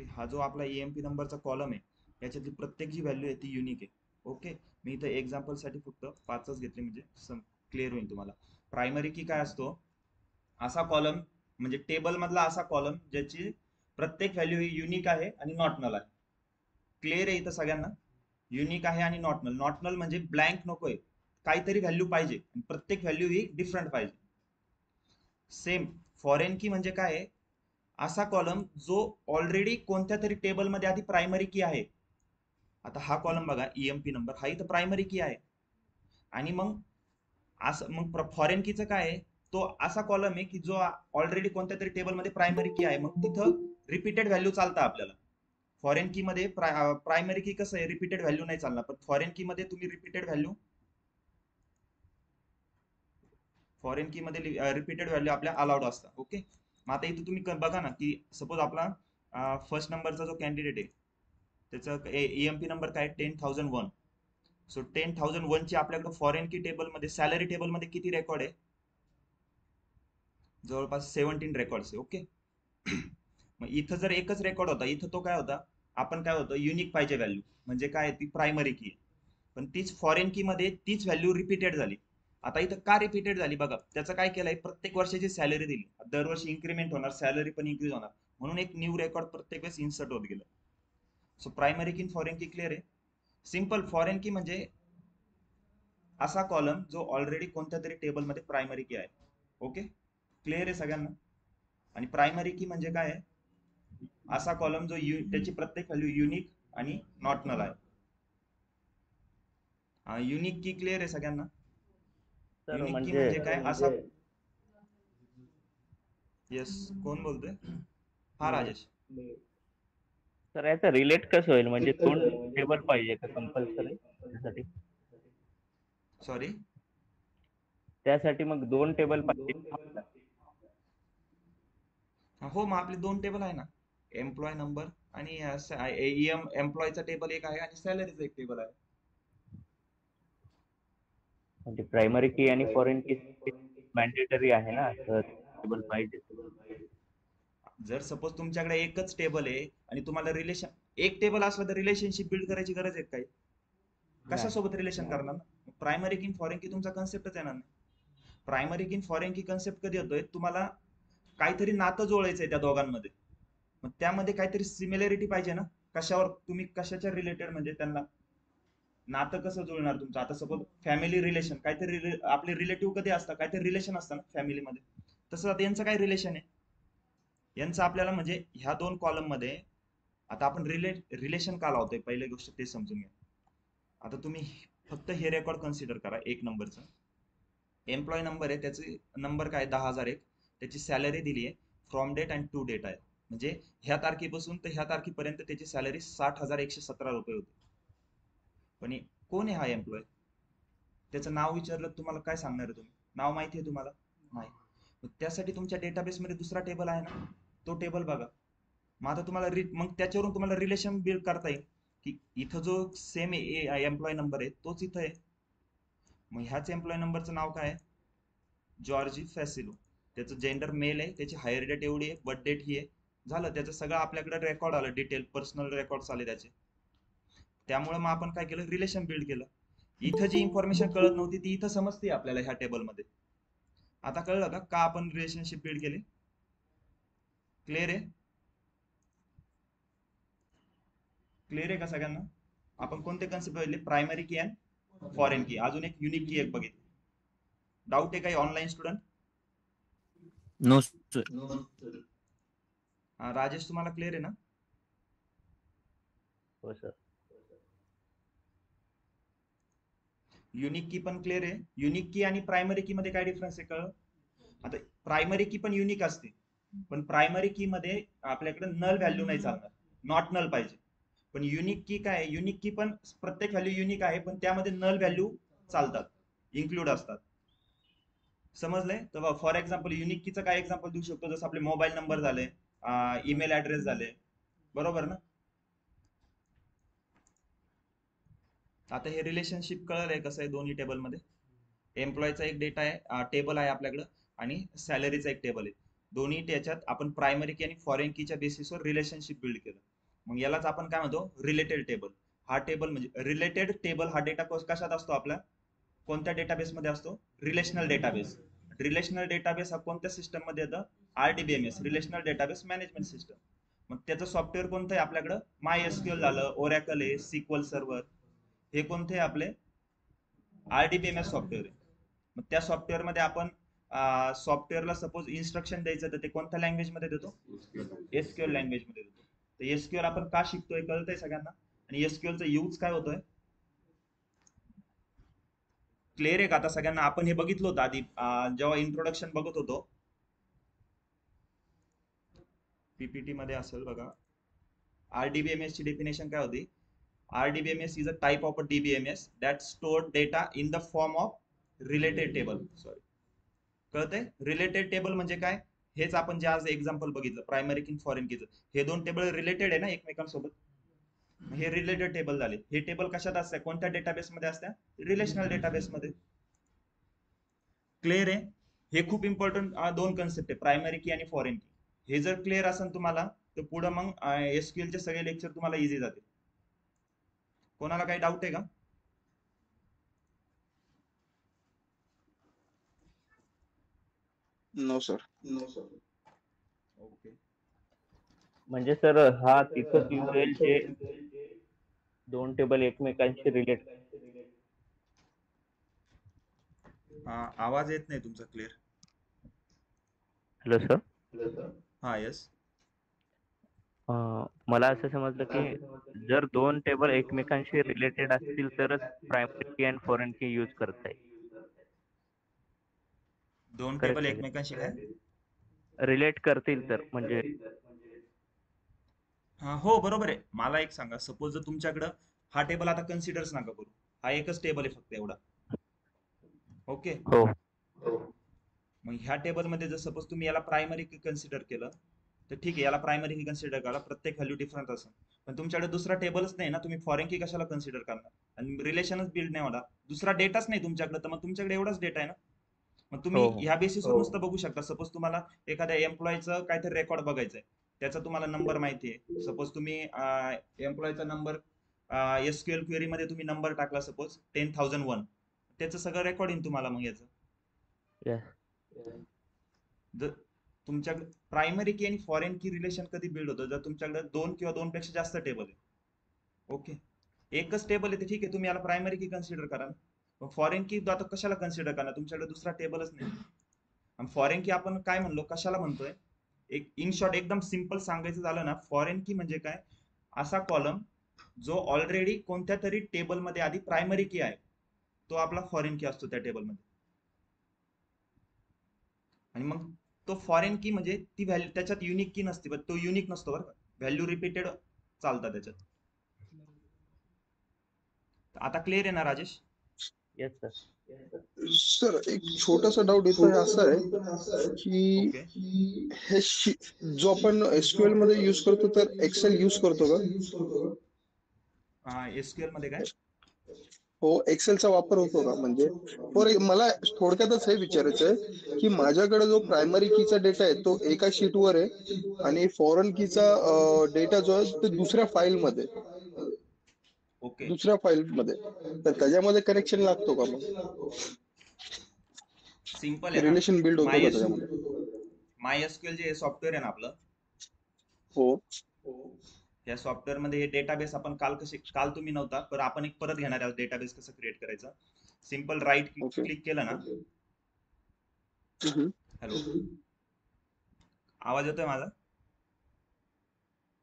हा जो आपला EMP नंबरचा कॉलम आहे, याच्यातली प्रत्येक जी व्हॅल्यू आहे ती युनिक आहे. ओके, मी इथं एक्झाम्पल साठी फक्त 5च घेतले म्हणजे क्लिअर होईल तुम्हाला. प्रायमरी की काय असतो, असा कॉलम म्हणजे टेबल मधला असा कॉलम ज्याची प्रत्येक व्हॅल्यू ही युनिक आहे आणि नॉट नल आहे. क्लिअर आहे इथं सगळ्यांना? युनिक आहे आणि नॉट नल. नॉट नल म्हणजे ब्लँक नकोय, काहीतरी व्हॅल्यू पाहिजे आणि प्रत्येक व्हॅल्यू ही डिफरंट पाहिजे. सेम फॉरेन की म्हणजे काय आहे, असा कॉलम जो ऑलरेडी कोणत्या तरी टेबल मध्ये आधी प्रायमरी की आहे. आता हा कॉलम बघा, ईएमपी नंबर हा इथं प्रायमरी की आहे आणि मग असं मग फॉरेन कीचं काय आहे, तो असा कॉलम आहे की जो ऑलरेडी कोणत्या तरी टेबल मध्ये प्रायमरी की आहे. मग तिथं रिपीटेड व्हॅल्यू चालतं आपल्याला. फॉरेन की मध्ये प्रायमरी की कसं आहे, रिपीटेड व्हॅल्यू नाही चालणार, पण फॉरेन की मध्ये तुम्ही रिपीटेड व्हॅल्यू रिपीटेड व्हॅल्यू आपल्या अलाउड असतात. ओके. मग आता इथं तुम्ही बघा ना की सपोज आपला फर्स्ट नंबरचा जो कॅन्डिडेट आहे त्याचा ईएमपी नंबर काय 10,001. सो 10,001 ची आपल्याकडे फॉरेन की टेबल मध्ये सॅलरी टेबल मध्ये किती रेकॉर्ड आहे? जवळपास 17 रेकॉर्ड्स आहे. ओके. मग इथं जर एकच रेकॉर्ड होता, इथं तो काय होता, आपण काय होतं युनिक पाहिजे व्हॅल्यू, म्हणजे काय ती प्रायमरी की. पण तीच फॉरेन की मध्ये तीच व्हॅल्यू रिपीटेड झाली. आता इथं का रिपीटेड झाली बघा, त्याचं काय केलंय, प्रत्येक वर्षाची सॅलरी दिली, दरवर्षी इन्क्रीमेंट होणार, सॅलरी पण इन्क्रीज होणार, म्हणून एक न्यू रेकॉर्ड प्रत्येक वेळेस इन्सर्ट होत गेलं. सो प्रायमरी की फॉरेन की क्लिअर आहे? सिंपल फॉरेन की म्हणजे असा कॉलम जो ऑलरेडी कोणत्या तरी टेबल मध्ये प्रायमरी की आहे. ओके. क्लिअर आहे सगळ्यांना? आणि प्रायमरी की म्हणजे काय आहे, असा कॉलम जो त्याची प्रत्येक व्हॅल्यू युनिक आणि नॉट नल आहे. युनिक की क्लिअर आहे सगळ्यांना?
सर
युनिक की
म्हणजे
म्हणजे काय, असा. येस, कोण बोलतोय? हा राजेश.
सर याचं रिलेट कसं होईल, म्हणजे 2 टेबल पाहिजे का कंपल्सरी त्यासाठी?
सॉरी,
त्यासाठी मग 2 टेबल पाहिजे.
हो मग आपले 2 टेबल आहे ना, एम्प्लॉय नंबर आणि एम्प्लॉयचा टेबल एक आहे आणि सॅलरीचा एक टेबल आहे.
म्हणजे प्रायमरी की आणि फॉरेन की मॅन्डेटरी आहे ना, तर टेबल पाहिजे.
जर सपोज तुमच्याकडे एकच टेबल आहे आणि तुम्हाला एक टेबल असलं तर रिलेशनशिप बिल्ड करायची गरज आहे काही? कशासोबत रिलेशन करणार? प्रायमरी की फॉरेन की तुमचा कन्सेप्टच येणार नाही. प्रायमरी की फॉरेन की कन्सेप्ट कधी होतोय, तुम्हाला काहीतरी नातं जोडायचंय त्या दोघांमध्ये, मग त्यामध्ये काहीतरी सिमिलॅरिटी पाहिजे ना. कशावर तुम्ही कशाच्या रिलेटेड, म्हणजे त्यांना नातं कसं जुळणार तुमचं? आता सपोज फॅमिली रिलेशन, काहीतरी आपले रिलेटिव्ह कधी असतात, काहीतरी रिलेशन असतं ना फॅमिलीमध्ये, तसं आता यांचं काय रिलेशन आहे यांचं आपल्याला, म्हणजे ह्या 2 कॉलम मध्ये आता आपण रिलेशन का लावतोय, पहिली गोष्ट ते समजून घ्या. आता तुम्ही फक्त हे रेकॉर्ड कन्सिडर करा. एक नंबरचं एम्प्लॉय नंबर आहे, त्याचे नंबर काय 10,001, त्याची सॅलरी दिली आहे, from date and to date आहे, म्हणजे ह्या तारखेपासून तर ह्या तारखेपर्यंत त्याची सॅलरी 60,117 रुपये होती. पण कोण आहे हा एम्प्लॉय? त्याचं नाव विचारलं तुम्हाला काय सांगणार आहे तुम्ही? नाव माहिती आहे तुम्हाला? नाही. मग त्यासाठी तुमच्या डेटाबेसमध्ये दुसरा टेबल आहे ना, तो टेबल बघा. मग आता तुम्हाला मग त्याच्यावरून तुम्हाला रिलेशन बिल्ड करता येईल की इथं जो सेम एम्प्लॉय नंबर आहे तोच इथं आहे. मग ह्याच एम्प्लॉय नंबरचं नाव काय आहे? जॉर्जी फॅसिलो. त्याचं जेंडर मेल आहे, त्याची हायर डेट एवढी आहे, बर्थ डेट ही आहे, झालं. त्याचं सगळं आपल्याकडे रेकॉर्ड आलं, डिटेल पर्सनल रेकॉर्ड आले त्याचे. त्यामुळे मग आपण काय केलं, रिलेशन बिल्ड केलं. इथं जी इन्फॉर्मेशन कळत नव्हती ती इथं समजते आपल्याला ह्या टेबलमध्ये. आता कळलं का आपण रिलेशनशिप बिल्ड केली? क्लिअर आहे? क्लिअर आहे का सगळ्यांना? आपण कोणते कन्सेप्ट बघितले? प्रायमरी की अँड फॉरेन की, अजून एक युनिक की एक बघितली. डाऊट आहे काही online student?
No sir.
Rajesh तुम्हाला क्लिअर आहे ना?
हो सर.
युनिक की पण क्लिअर आहे? युनिक की आणि प्रायमरी की मध्ये काय डिफरन्स आहे कळ? आता प्रायमरी की पण युनिक असते, पण प्रायमरी की मध्ये आपल्याकडे नल व्हॅल्यू नाही चालणार, नॉट नल पाहिजे. पण युनिक की काय, युनिक की पण प्रत्येक व्हॅल्यू युनिक आहे, पण त्यामध्ये नल व्हॅल्यू चालतात, इन्क्लूड असतात. समजलंय? तर फॉर एक्झाम्पल युनिक कीचं काय एक्झाम्पल देऊ शकतो, जसं आपले मोबाईल नंबर झाले, ईमेल ऍड्रेस झाले, बरोबर ना? आता हे रिलेशनशिप कळलंय कसं आहे दोन्ही टेबलमध्ये? एम्प्लॉयचा एक डेटा आहे, टेबल आहे आपल्याकडं, आणि सॅलरीचा एक टेबल आहे. दोन्ही त्याच्यात आपण प्रायमरी की आणि फॉरेन कीच्या बेसिसवर रिलेशनशिप बिल्ड केलं. मग यालाच आपण काय म्हणतो, रिलेटेड टेबल. हा टेबल म्हणजे रिलेटेड टेबल, हा डेटा कशात असतो आपला, कोणत्या डेटाबेस मध्ये असतो? Relational database. रिलेशनल डेटाबेस हा कोणत्या सिस्टम मध्ये येतं? RDBMS, relational database management system. मग त्याचं सॉफ्टवेअर कोणतं आहे आपल्याकडं? MySQL झालं, ओरॅकल आहे, SQL सर्व्हर, हे कोणते आहे आपले? RDBMS सॉफ्टवेअर आहे. मग त्या सॉफ्टवेअर मध्ये आपण सॉफ्टवेअरला सपोज इन्स्ट्रक्शन द्यायचं तर ते कोणत्या लँग्वेज मध्ये देतो? SQL लँग्वेज मध्ये देतो. तर SQL आपण का शिकतोय कळतंय सगळ्यांना? आणि SQL चा यूज काय होतोय? क्लिअर आहे का आता सगळ्यांना? आपण हे बघितलं होतं आधी जेव्हा इंट्रोडक्शन बघत होतो, पीपीटी मध्ये असेल बघा. RDBMS ची डेफिनेशन काय होती? RDBMS is a type of a DBMS that store data in the form of related table. Sorry, कळतंय? रिलेटेड टेबल म्हणजे काय? हेच आपण जे आज एक्झाम्पल बघितलं, प्रायमरी की फॉरेन कीचं, हे दोन टेबल रिलेटेड आहे ना एकमेकांसोबत. हे रिलेटेड टेबल झाले. हे टेबल कशात असतात? कोणत्या डेटाबेस मध्ये असतात? रिलेशनल डेटाबेस मध्ये. क्लिअर आहे? हे खूप इम्पॉर्टंट दोन कन्सेप्ट आहे, प्रायमरी की आणि फॉरेन की. हे जर क्लिअर असेल तुम्हाला तर पुढे मग SQL चे सगळे लेक्चर तुम्हाला इझी जातील. कोणाला काही डाऊट आहे का?
No sir.
ओके.
म्हणजे सर हा तिथंच यूज होईल जे दोन टेबल एकमेकांशी रिलेट.
आवाज येत नाही तुमचा क्लिअर.
Hello sir.
हा, येस.
मला असं समजलं की जर दोन टेबल एकमेकांशी रिलेटेड असतील तरच प्रायमरी की आणि फॉरेन की यूज करता येईल.
दोन
Correct
टेबल
आहे.
एकमेकांशी काय?
रिलेट करतील तर म्हणजे
हो, बरोबर आहे. मला एक सांगा, सपोज जर तुमच्याकडं हा टेबल आता कन्सिडरच नका करू, हा एकच टेबल आहे फक्त एवढा. ओके.
हो
मग ह्या टेबल मध्ये जर सपोज तुम्ही याला प्रायमरी की कन्सिडर केलं तर ठीक आहे, याला प्रायमरी की कन्सिडर करा, प्रत्येक व्हॅल्यू डिफरंट असेल. पण तुमच्याकडे दुसरा टेबलच नाही ना, तुम्ही फॉरेन की कशाला कन्सिडर करणार? आणि रिलेशनच बिल्ड नाही होणार, दुसरा डेटाच नाही तुमच्याकडे, तर मग तुमच्याकडे एवढाच डेटा आहे ना. मग तुम्ही
हो.
ह्या बेसिसवर नुसतं बघू शकता. सपोज तुम्हाला एखाद्या एम्प्लॉयचं काहीतरी रेकॉर्ड बघायचंय, त्याचा तुम्हाला नंबर माहिती आहे. सपोज तुम्ही एम्प्लॉयचा नंबर SQL क्वेरी मध्ये तुम्ही नंबर टाकला, सपोज 10,001, त्याचं सगळं रेकॉर्ड येईल तुम्हाला. मग याचं
Yes.
जर तुमच्याकडे प्रायमरी की आणि फॉरेन की रिलेशन कधी बिल्ड होतं? जर तुमच्याकडे दोन किंवा दोन पेक्षा जास्त टेबल आहे. ओके, एकच टेबल आहे तर ठीक आहे, तुम्ही याला प्रायमरी की कन्सिडर करा. फॉरेन की आता कशाला कन्सिडर करणार? तुमच्याकडे दुसरा टेबलच नाही. फॉरेन की आपण काय म्हणलो, कशाला म्हणतोय? एक इन शॉर्ट एकदम सिंपल सांगायचं झालं ना, फॉरेन की म्हणजे काय? असा कॉलम जो ऑलरेडी कोणत्या तरी टेबल मध्ये आधी प्रायमरी की आहे, तो आपला फॉरेन की असतो त्या टेबल मध्ये. आणि मग तो फॉरेन की म्हणजे ती व्हॅल्यू त्याच्यात युनिक की नसते, तो युनिक नसतो बरं का, व्हॅल्यू रिपीटेड चालतात त्याच्यात. आता क्लिअर आहे ना राजेश?
Yes sir.
सर एक छोटासा डाऊट येतो आहे, असा आहे की
ओके.
हे जो आपण SQL मध्ये युज करतो तर एक्सेल युज करतो का?
SQL मध्ये काय?
हो, एक्सेलचा वापर होतो का? म्हणजे मला थोडक्यातच हे विचारायचं आहे की माझ्याकडे जो प्रायमरी कीचा डेटा आहे तो एका शीटवर आहे आणि फॉरेन कीचा डेटा जो आहे तो दुसऱ्या फाईलमध्ये,
ओके,
तर त्याच्यामध्ये कनेक्शन लागतो का? मग
सिंपल आहे ना.
रिलेशन बिल्ड होतो का त्याच्यामध्ये?
MySQL जे सॉफ्टवेअर आहे ना आपलं,
हो.
या सॉफ्टवेअर मध्ये हे डेटाबेस आपण काल तुम्ही नव्हता, पण आपण एक परत घेणार आहोत डेटाबेस कसं क्रिएट करायचं. Simple right
okay.
क्लिक केलं ना. हॅलो, आवाज येतोय माझा?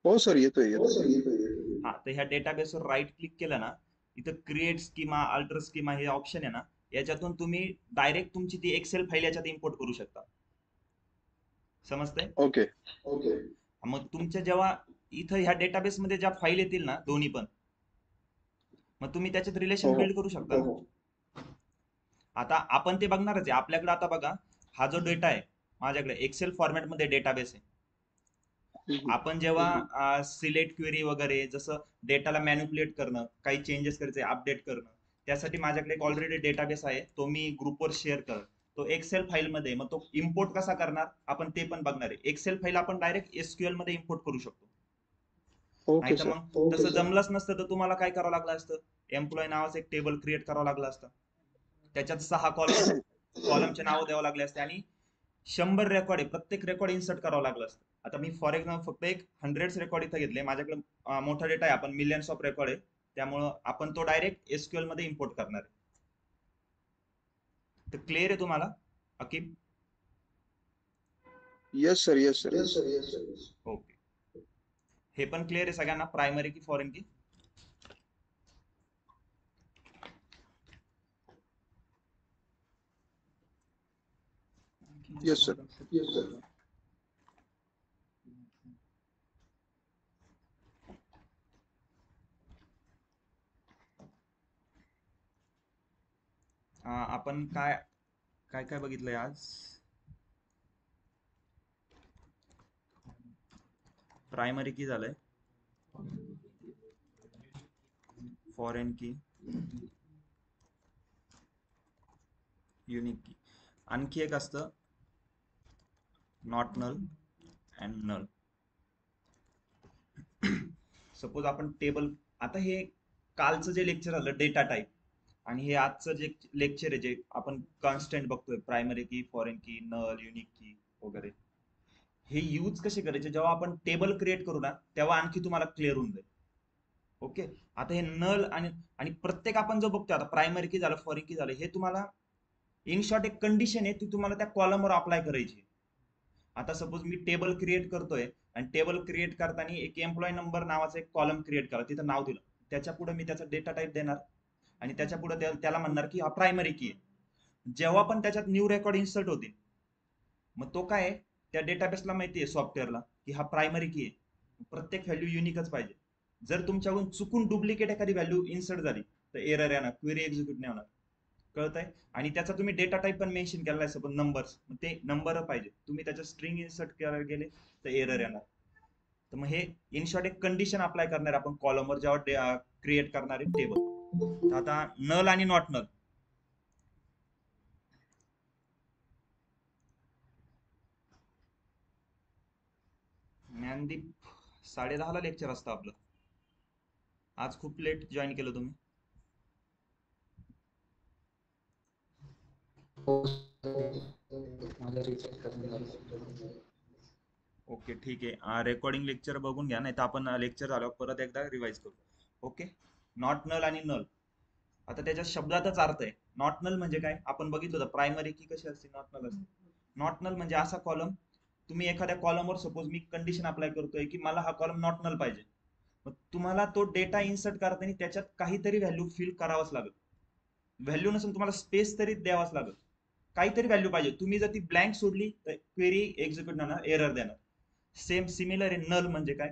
हो सर, येतोय.
हा, तर ह्या डेटाबेसवर राईट क्लिक केलं ना, इथं क्रिएट स्कीमा, अल्टर स्कीमा हे ऑप्शन आहे ना, याच्यातून तुम्ही डायरेक्ट तुमची ती एक्सेल फाईल याच्यात इम्पोर्ट करू शकता. समजतंय?
ओके.
मग तुमच्या जेव्हा इथं ह्या डेटाबेस मध्ये ज्या फाईल येतील ना दोन्ही पण, मग तुम्ही त्याच्यात रिलेशन
हो.
बिल्ड करू शकता ना. आता आपण ते बघणारच आहे. आपल्याकडे आता बघा, हा जो डेटा आहे माझ्याकडे एक्सेल फॉर्मॅट मध्ये डेटाबेस आहे. आपण जेव्हा सिलेक्ट क्वेरी वगैरे, जसं डेटाला मॅनिप्युलेट करणं, काही चेंजेस करायचे, अपडेट करणं, त्यासाठी माझ्याकडे एक ऑलरेडी डेटाबेस आहे, तो मी ग्रुपवर शेअर कर. तो एक्सेल फाईल मध्ये. मग तो इम्पोर्ट कसा करणार आपण ते पण बघणार आहे. एक्सेल फाईल आपण डायरेक्ट SQL मध्ये इम्पोर्ट करू शकतो.
ओके
नाही तर
सर.
मग तसं जमलंच नसतं तर तुम्हाला काय करावं लागलं असतं? एम्प्लॉय नावाचं एक टेबल क्रिएट करावं लागलं असतं, त्याच्यात 6 कॉलमचे नाव द्यावं लागले असते आणि 100 रेकॉर्ड आहे, प्रत्येक रेकॉर्ड इन्सर्ट करावं लागलं असतं. आता मी फॉर एक्झाम्पल फक्त एक 100 रेकॉर्ड इथं घेतले, माझ्याकडे मोठा डेटा आहे, आपण मिलियन्स ऑफ रेकॉर्ड आहे, त्यामुळं आपण तो डायरेक्ट एसक्यूएल मध्ये इम्पोर्ट करणार आहे. तर क्लिअर आहे तुम्हाला Aqib?
Yes sir, yes sir.
Okay, हे पण क्लिअर आहे सगळ्यांना, primary key foreign key?
Yes sir.
आपण काय काय काय बघितलंय आज? प्रायमरी की झालंय, फॉरेन की, युनिक की, आणखी एक असतं not null and null. Suppose आपण टेबल, आता हे कालचं जे लेक्चर आलं डेटा टाईप आणि हे आजचं जे लेक्चर आहे जे आपण कॉन्स्टंट बघतोय, प्रायमरी की, फॉरेन की, नल, युनिक की वगैरे, हे यूज कसे करायचे जेव्हा आपण टेबल क्रिएट करू ना, तेव्हा आणखी तुम्हाला क्लिअर होऊन जाईल. ओके, आता हे नल आणि प्रत्येक आपण जो बघतोय, आता प्रायमरी की झालं, फॉरेन की झालं, हे तुम्हाला इन शॉर्ट एक कंडिशन आहे ती तुम्हाला त्या कॉलमवर अप्लाय करायची. आता सपोज मी टेबल क्रिएट करतोय आणि टेबल क्रिएट करताना एक एम्प्लॉय नंबर नावाचा एक कॉलम क्रिएट करा, तिथं नाव दिलं, त्याच्या पुढे मी त्याचा डेटा टाईप देणार आणि त्याच्या पुढे त्याला म्हणणार की हा प्रायमरी की आहे. जेव्हा पण त्याच्यात न्यू रेकॉर्ड इन्सर्ट होतील, मग तो काय आहे, त्या डेटाबेसला माहिती आहे सॉफ्टवेअरला की हा प्रायमरी की आहे, प्रत्येक व्हॅल्यू युनिकच पाहिजे. जर तुमच्याकडून चुकून डुप्लिकेट एखादी व्हॅल्यू इन्सर्ट झाली तर एरर येणार, क्वेरी एक्झिक्यूट नाही होणार. कळतंय? आणि त्याचा तुम्ही डेटा टाईप पण मेन्शन केला आहे, सपोज नंबर्स, मग ते नंबर पाहिजे, तुम्ही त्याच्या स्ट्रिंग इन्सर्ट करायला गेले तर एरर येणार. तर मग हे इन शॉर्ट एक कंडिशन अप्लाय करणार आपण कॉलमवर जेव्हा क्रिएट करणार आहे टेबल. आता नल आणि नॉट नल, ज्ञानदीप 10:30 ला लेक्चर असतं आपलं, आज खूप लेट जॉईन केलं तुम्ही. ओके ठीक आहे, रेकॉर्डिंग लेक्चर बघून घ्या, नाही तर आपण लेक्चर झाल्यावर परत एकदा रिवाइज करू. ओके, नॉट नल आणि नल, आता त्याच्या शब्दातच अर्थ आहे. नॉट नल म्हणजे काय, आपण बघितलं होतं प्रायमरी की कशी असते, नॉट नल असते. नॉट नल म्हणजे असा कॉलम, तुम्ही एखाद्या कॉलमवर सपोज मी कंडिशन अप्लाय करतोय की मला हा कॉलम नॉट नल पाहिजे, मग तुम्हाला तो डेटा इन्सर्ट करताना त्याच्यात काहीतरी व्हॅल्यू फिल करावंच लागेल. व्हॅल्यू नसेल तुम्हाला स्पेस तरी द्यावाच लागेल, काहीतरी व्हॅल्यू पाहिजे. तुम्ही जर ती ब्लँक सोडली तर क्वेरी एक्झिक्यूट होणार, एरर देणार. सेम सिमिलर आहे नल म्हणजे काय,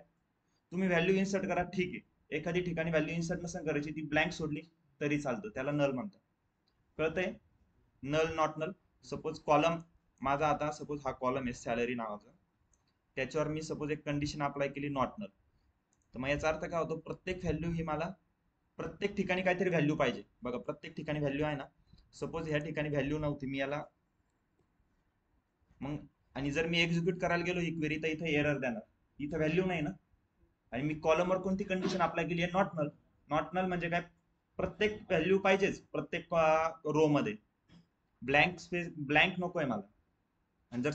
तुम्ही व्हॅल्यू इन्सर्ट करा, ठीक आहे, एखादी ठिकाणी व्हॅल्यू इन्सर्ट नसेल करायची, ती ब्लँक सोडली तरी चालतं, त्याला नल म्हणतात. कळतंय? Null not null. Suppose column माझा, आता सपोज हा कॉलम आहे सॅलरी नावाचा, त्याच्यावर मी सपोज एक कंडिशन अप्लाय केली नॉट नल, तर मग याचा अर्थ काय होतो, प्रत्येक व्हॅल्यू ही मला प्रत्येक ठिकाणी काहीतरी व्हॅल्यू पाहिजे. बघा प्रत्येक ठिकाणी व्हॅल्यू आहे ना, सपोज ह्या ठिकाणी व्हॅल्यू नव्हती, मी याला मग, आणि जर मी एक्झिक्यूट करायला गेलो ही क्वेरी तर इथे एरर देणार, इथं व्हॅल्यू नाही ना, आणि मी कॉलमवर कोणती कंडिशन अप्लाय केली आहे, नॉट नल. नॉट नल म्हणजे काय, प्रत्येक व्हॅल्यू पाहिजेच प्रत्येक रो मध्ये, ब्लँक स्पेस ब्लँक नकोय मला. आणि जर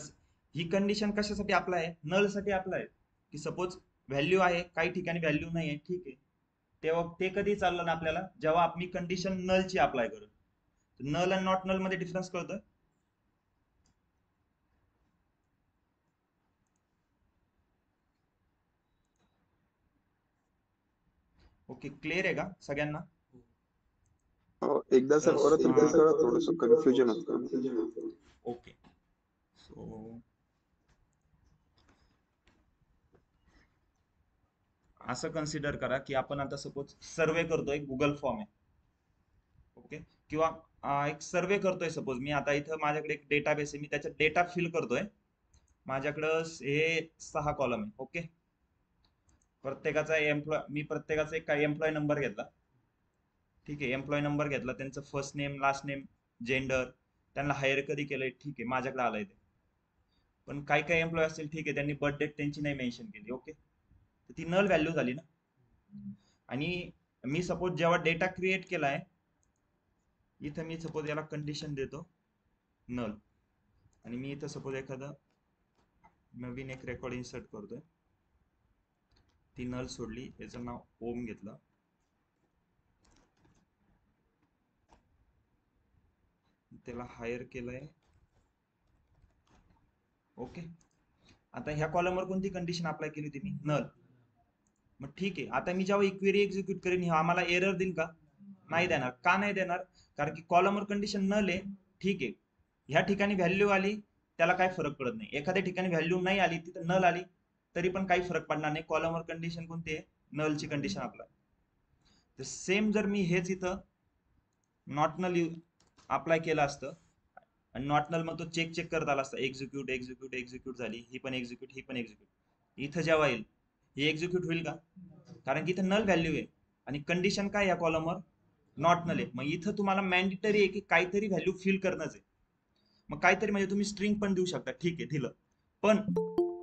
ही कंडिशन कशासाठी अप्लाय आहे, नल साठी अप्लाय आहे, की सपोज व्हॅल्यू आहे काही ठिकाणी व्हॅल्यू नाही आहे, ठीक आहे, तेव्हा ते कधी चाललं ना आपल्याला, जेव्हा मी कंडिशन नलची अप्लाय करू. नल आणि नॉट नल मध्ये डिफरन्स कळतोय? ओके, क्लिअर आहे का सगळ्यांना?
एकदा सर परत रिपीट करा, थोडस कन्फ्युजन होतं.
ओके, सो असं कन्सिडर करा की आपण आता सपोज सर्वे करतोय, गुगल फॉर्म आहे, ओके, किंवा एक सर्वे करतोय, सपोज मी आता इथं माझ्याकडे एक डेटाबेस आहे, मी त्याच्यात डेटा फिल करतोय, माझ्याकडं हे 6 कॉलम आहे. ओके, प्रत्येकाचा मी प्रत्येकाचा एक काय एम्प्लॉय नंबर घेतला, ठीक आहे, एम्प्लॉय नंबर घेतला, त्यांचं first name, last name, gender, त्यांना हायर कधी केलंय, ठीक आहे, माझ्याकडे आलंय ते. पण काही काही एम्प्लॉय असतील, ठीक आहे, त्यांनी बर्थ डेट त्यांची नाही मेन्शन केली, ओके, तर ती नल व्हॅल्यू झाली ना. आणि मी सपोज जेव्हा डेटा क्रिएट केलाय, इथं मी सपोज याला कंडिशन देतो नल, आणि मी इथं सपोज एखादं नवीन एक रेकॉर्ड इन्सर्ट करतोय, ती नल सोडली, याचं नाव ओम घेतलं, त्याला हायर केलंय. ओके, आता ह्या कॉलमवर कोणती कंडिशन अप्लाय केली होती मी? नल. मग ठीक आहे, आता मी जेव्हा क्वेरी एक्झिक्यूट करेन हा आम्हाला एरर देईल का? नाही देणार. का नाही देणार? कारण की कॉलमवर कंडिशन नल आहे. ठीक आहे, ह्या ठिकाणी व्हॅल्यू आली त्याला काय फरक पडत नाही, एखाद्या ठिकाणी व्हॅल्यू नाही आली तिथं नल आली तरी पण काही फरक पडणार नाही. कॉलमवर कंडिशन कोणती आहे? नलची कंडिशन अप्लाय. तर सेम जर मी हेच इथं नॉट नल अप्लाय केलं असतं आणि नॉट नल मग तो चेक करत आला असता, एक्झिक्यूट एक्झिक्यूट एक्झिक्यूट झाली, ही पण एक्झिक्यूट ही पण एक्झिक्यूट, इथं जेव्हा येईल ही एक्झिक्यूट होईल का? कारण की इथं नल व्हॅल्यू आहे आणि कंडिशन काय या कॉलमवर? नॉट नल आहे. मग इथं तुम्हाला मॅन्डेटरी आहे की काहीतरी व्हॅल्यू फिल करणंच आहे. मग काहीतरी म्हणजे तुम्ही स्ट्रिंग पण देऊ शकता, ठीक आहे दिलं, पण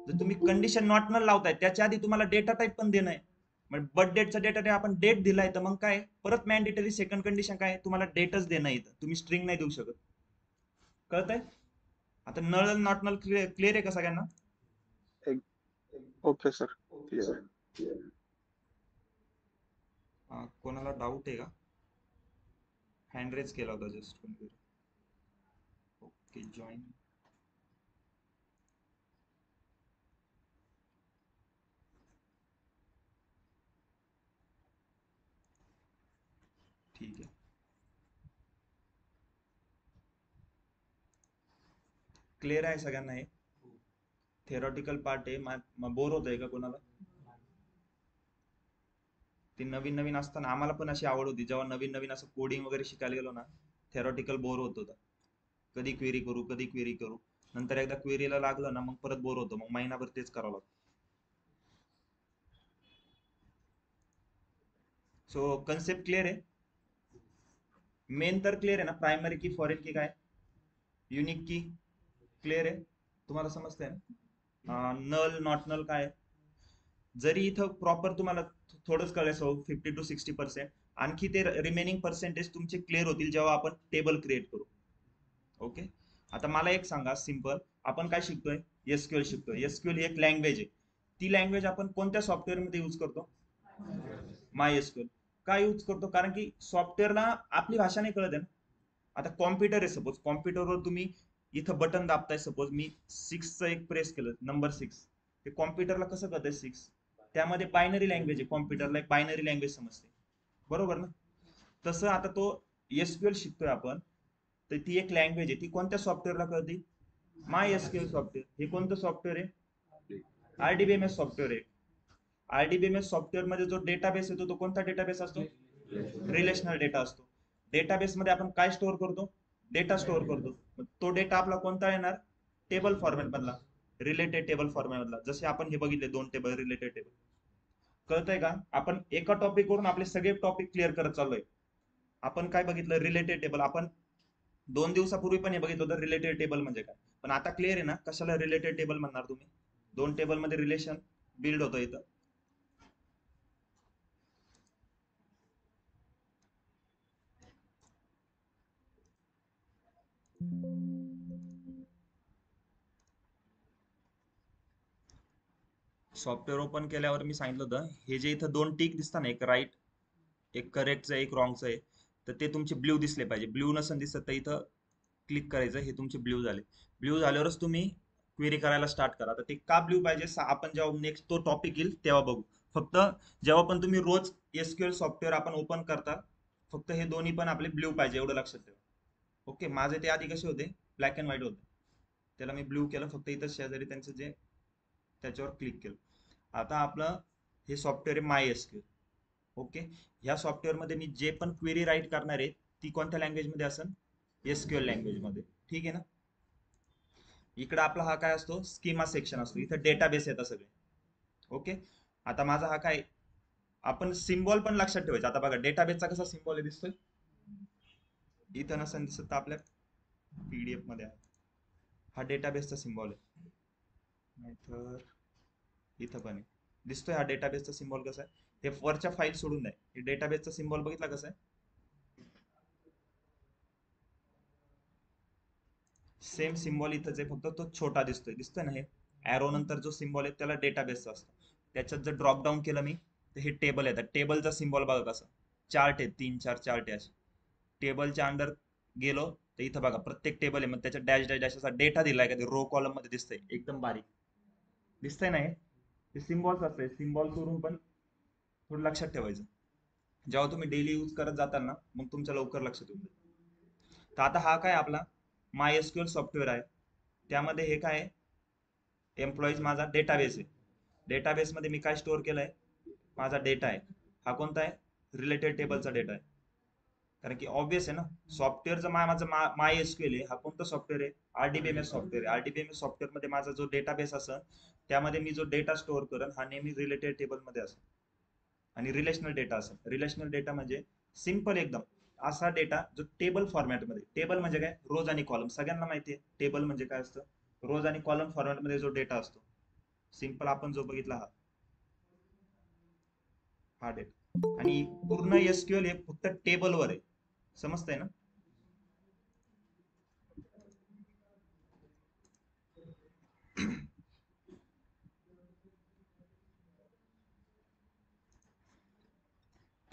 जर तुम्ही कंडिशन नॉट नल लावताय त्याच्या आधी तुम्हाला डेटा टाईप पण देणं आहे. मग बर्थ डेटचा डेटा टाईप आपण डेट दिलाय, तर मग काय परत मॅन्डेटरी सेकंड कंडिशन काय? तुम्हाला डेटच देणं आहे, तुम्ही स्ट्रिंग नाही देऊ शकत. कळतंय? आता नल नॉट नल क्लिअर आहे का सगळ्यांना?
Okay sir, clear.
कोणाला डाऊट आहे का? हँड रेज केला होता जस्ट कोणतरी. Okay, join. ठीक आहे, क्लिअर आहे सगळ्यांना? हे थेरॉटिकल पार्ट आहे. बोर होतंय का कोणाला? ते नवीन नवीन असताना आम्हाला पण अशी आवड होती, जेव्हा नवीन नवीन असं कोडिंग वगैरे शिकायला गेलो ना, थेरॉटिकल बोर होत होता. कधी क्वेरी करू कधी क्वेरी करू, नंतर एकदा क्वेरीला लागलं ना मग परत बोर होतो, मग महिनाभर तेच करावं लागतं. सो कन्सेप्ट क्लिअर आहे? मेन तर क्लिअर आहे ना? प्रायमरी की, फॉरेन की, काय युनिक की क्लिअर आहे? तुम्हाला समजतंय ना? नल नॉट नल काय? जरी इथं प्रॉपर तुम्हाला थोडंच कळायचं 50 to 60%, आणखी ते रिमेनिंग पर्सेंटेज तुमचे क्लिअर होतील जेव्हा आपण टेबल क्रिएट करू. ओके, आता मला एक सांगा सिंपल, आपण काय शिकतोय? एसक्यूएल शिकतोय. एसक्यूएल ही एक लँग्वेज आहे, ती लँग्वेज आपण कोणत्या सॉफ्टवेअर मध्ये यूज करतो? माय एसक्यूएल. काय यूज करतो? कारण की सॉफ्टवेअरला आपली भाषा नाही कळत आहे ना. आता कॉम्प्युटर आहे, सपोज कॉम्प्युटरवर तुम्ही इथं बटन दाबताय, सपोज मी 6चं एक प्रेस केलं, नंबर 6, ते कॉम्प्युटरला कसं कळतंय 6? त्यामध्ये बायनरी लँग्वेज आहे, कॉम्प्युटरला एक बायनरी लँग्वेज समजते, बरोबर ना? तसं आता तो एसक्यूएल शिकतोय आपण, तर ती एक लँग्वेज आहे, ती कोणत्या सॉफ्टवेअरला कळते? माय एसक्यूएल सॉफ्टवेअर. हे कोणतं सॉफ्टवेअर आहे? आरडीबीएमएस सॉफ्टवेअर आहे. आरडीबीएमएस सॉफ्टवेअर मध्ये जो डेटाबेस येतो तो कोणता डेटाबेस असतो? रिलेशनल डेटा असतो. डेटाबेस मध्ये आपण काय स्टोअर करतो? डेटा स्टोअर करतो. तो डेटा आपला कोणता येणार? टेबल फॉर्मॅट मधला, रिलेटेड टेबल फॉर्मॅट मधला. जसे आपण हे बघितले 2 टेबल, रिलेटेड टेबल. कळतंय का? आपण एका टॉपिक वरून आपले सगळे टॉपिक क्लिअर करत चाललोय. आपण काय बघितलं? Related table. आपण 2 दिवसापूर्वी पण हे बघितलं होतं रिलेटेड टेबल म्हणजे काय. पण आता क्लिअर आहे ना कशाला रिलेटेड टेबल म्हणणार तुम्ही? 2 टेबल मध्ये रिलेशन बिल्ड होतं इथं. सॉफ्टवेअर ओपन केल्यावर मी सांगितलं होतं, हे जे इथं 2 टिक दिसतात ना, एक राईट, एक करेक्टचं एक रॉंगचं आहे, तर ते तुमचे ब्ल्यू दिसले पाहिजे. ब्ल्यू नसेल दिसत तर इथं क्लिक करायचं, हे तुमचे ब्ल्यू झाले. ब्ल्यू झाल्यावरच तुम्ही क्वेरी करायला स्टार्ट करा. तर ते का ब्ल्यू पाहिजे आपण जेव्हा नेक्स्ट तो टॉपिक येईल तेव्हा बघू. फक्त जेव्हा पण तुम्ही रोज एसक्यूएल सॉफ्टवेअर आपण ओपन करता, फक्त हे दोन्ही पण आपले ब्ल्यू पाहिजे, एवढं लक्षात ठेवा. ओके, माझे ते आधी कसे होते? ब्लॅक अँड व्हाईट होते, त्याला मी ब्ल्यू केलं. फक्त इथं शेजारी त्यांचं जे त्याच्यावर क्लिक केलं. आता आपलं हे सॉफ्टवेअर आहे माय एसक्यूएल. ओके, ह्या सॉफ्टवेअर मध्ये मी जे पण क्वेरी राईट करणार आहे ती कोणत्या लँग्वेज मध्ये असेल? एसक्यूएल लँग्वेज मध्ये. ठीक आहे ना? इकडे आपला हा काय असतो? स्कीमा सेक्शन असतो, इथं डेटाबेस येतात सगळे. ओके, आता माझा हा काय, आपण सिम्बॉल पण लक्षात ठेवायचा. आता बघा डेटाबेसचा कसा सिम्बॉल दिसतोय, इथं नसेल दिसत तर आपल्या पीडीएफ मध्ये आहे, हा डेटाबेसचा सिम्बॉल आहे. नाहीतर इथं पण आहे, दिसतोय हा डेटाबेसचा सिम्बॉल कसा आहे? हे वरच्या फाईल सोडून द्या, हे डेटाबेसचा सिम्बॉल बघितला कसा आहे? सेम सिम्बॉल इथंच आहे, फक्त तो छोटा दिसतोय ना हे ॲरो नंतर जो सिम्बॉल आहे त्याला डेटाबेसचा असतो. त्याच्यात जर ड्रॉप डाऊन केलं मी तर हे टेबल येतात. टेबलचा सिम्बॉल बघा कसं चार्ट आहे, 3-4 चार्ट आहे असे. टेबलच्या अंडर गेलो तर इथं बघा प्रत्येक टेबल आहे, मग त्याच्यात डॅश डॅश डॅश असा डेटा दिलाय का ते रो कॉलम मध्ये दिसतंय एकदम बारीक दिसतंय ना हे सिम्बॉल्स असते. सिम्बॉल्स वरून पण थोडं लक्षात ठेवायचं, जेव्हा तुम्ही डेली यूज करत जाताल ना मग तुमच्या लवकर लक्षात येऊन जाईल. तर आता हा काय आपला MySQL सॉफ्टवेअर आहे, त्यामध्ये हे काय आहे एम्प्लॉईज माझा डेटाबेस आहे. डेटाबेस मध्ये मी काय स्टोअर केलंय, माझा डेटा आहे. हा कोणता आहे, रिलेटेड टेबलचा डेटा आहे. कारण की ऑब्विस आहे ना, सॉफ्टवेअरचं माझं MySQL आहे. हा कोणता सॉफ्टवेअर आहे, RDBMS सॉफ्टवेअर आहे. RDBMS सॉफ्टवेअर मध्ये माझा जो डेटाबेस असेल त्यामध्ये मी जो डेटा स्टोअर करेन हा नेहमी रिलेटेड टेबल मध्ये असेल आणि रिलेशनल डेटा असेल. रिलेशनल डेटा म्हणजे सिंपल एकदम असा डेटा जो टेबल फॉर्मॅटमध्ये. टेबल म्हणजे काय, रोज आणि कॉलम. सगळ्यांना माहिती आहे टेबल म्हणजे काय असतं, रोज आणि कॉलम फॉर्मॅटमध्ये जो डेटा असतो. सिंपल आपण जो बघितला हा डेटा. आणि पूर्ण SQL हे फक्त टेबलवर आहे, समजतंय ना.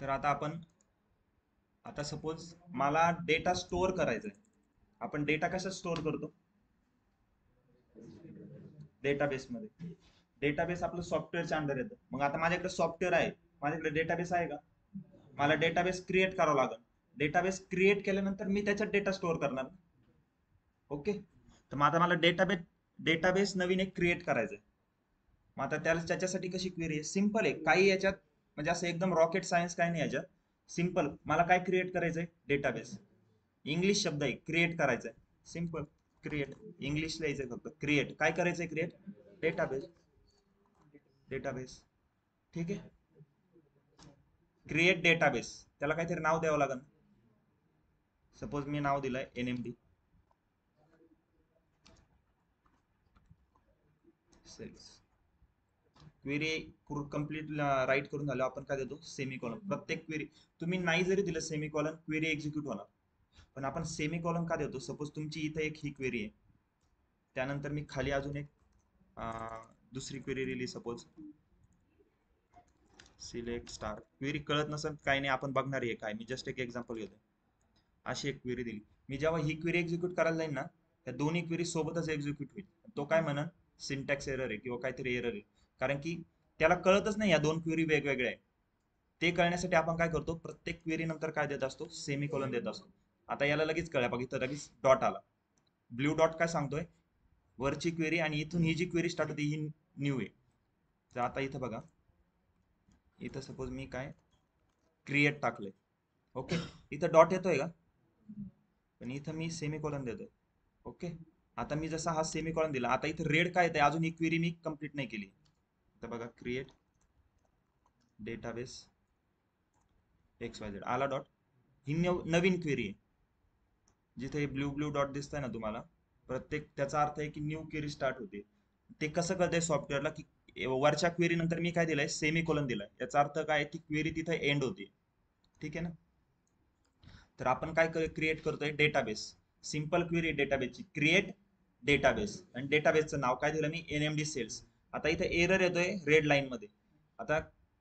तर आता सपोज मला डेटा स्टोअर करायचा आहे. आपण डेटा कसा स्टोअर करतो, डेटाबेस मध्ये. डेटाबेस आपलं सॉफ्टवेअरच्या अंडर येतं. मग आता माझ्याकडे सॉफ्टवेअर आहे, माझ्याकडे डेटाबेस आहे का, मला डेटाबेस क्रिएट करावं लागेल. डेटाबेस क्रिएट केल्यानंतर मी त्याच्यात डेटा स्टोअर करणार. ओके, तर मग आता मला डेटाबेस नवीन एक क्रिएट करायचं आहे. मग आता त्याच्यासाठी कशी क्वेरी आहे, सिंपल आहे. काही याच्यात म्हणजे असं एकदम रॉकेट सायन्स काही नाही याच्यात. सिंपल, मला काय क्रिएट करायचंय, डेटाबेस. इंग्लिश शब्द आहे, क्रिएट करायचंय. सिंपल क्रिएट, इंग्लिश लिहायचंय फक्त. क्रिएट काय करायचंय, क्रिएट डेटाबेस. डेटाबेस ठीक आहे, क्रिएट डेटाबेस. त्याला काहीतरी नाव द्यावं लागेल. सपोज मी नाव दिलंय NMD sales. Query complete write करून झालं आपण काय देतो, सेमीकॉलन. प्रत्येक क्वेरी तुम्ही नाही जरी दिलं सेमीकॉलन, क्वेरी एक्झिक्यूट होणार. पण आपण सेमीकॉलन का देतो, सपोज तुमची इथे एक ही क्वेरी आहे, त्यानंतर मी खाली अजून एक दुसरी क्वेरी दिली, सपोज सिलेक्ट स्टार. क्वेरी कळत नसेल काही नाही, आपण बघणार आहे काय, मी जस्ट एक एक्झाम्पल घेतो. अशी एक क्वेरी दिली, मी जेव्हा ही क्वेरी एक्झिक्यूट करायला जाईन ना, त्या दोन्ही क्वेरी सोबतच एक्झिक्यूट होईल. तो काय म्हणन, सिंटॅक्स एरर आहे किंवा काहीतरी एरर आहे, कारण की त्याला कळतच नाही या दोन क्वेरी वेगवेगळ्या आहे. ते कळण्यासाठी आपण काय करतो, प्रत्येक क्वेरी नंतर काय देत असतो, सेमीकॉलन देत असतो. आता याला लगेच कळलं बघ, इथं लगेच डॉट आला. ब्ल्यू डॉट काय सांगतोय, वरची क्वेरी आणि इथून ही जी क्वेरी स्टार्ट होते ही न्यू आहे. तर आता इथं बघा, इथं सपोज मी काय क्रिएट टाकलंय, ओके, इथं डॉट येतोय का, पण इथं मी सेमीकॉलन देतोय. ओके, आता मी जसा हा सेमीकॉलन दिला, आता इथं रेड काय येतंय, अजून ही क्वेरी मी कंप्लीट नाही केली. तर बघा क्रिएट डेटाबेस XYZ आला डॉट, ही नवीन क्वेरी आहे. जिथे ब्ल्यू डॉट दिसतंय ना तुम्हाला, प्रत्येक त्याचा अर्थ आहे की न्यू क्वेरी स्टार्ट होते. ते कसं कळतंय सॉफ्टवेअरला, की वरच्या क्वेरी नंतर मी काय दिलंय, सेमीकॉलन दिलाय. याचा अर्थ काय, ती क्वेरी तिथे एंड होते. ठीक आहे ना. तर आपण काय क्रिएट करतोय, डेटाबेस. सिंपल क्वेरी डेटाबेसची, क्रिएट डेटाबेस. आणि डेटाबेसचं नाव काय दिलं मी, NMD सेल्स. आता इथे एरर येतोय रेड लाईन मध्ये. आता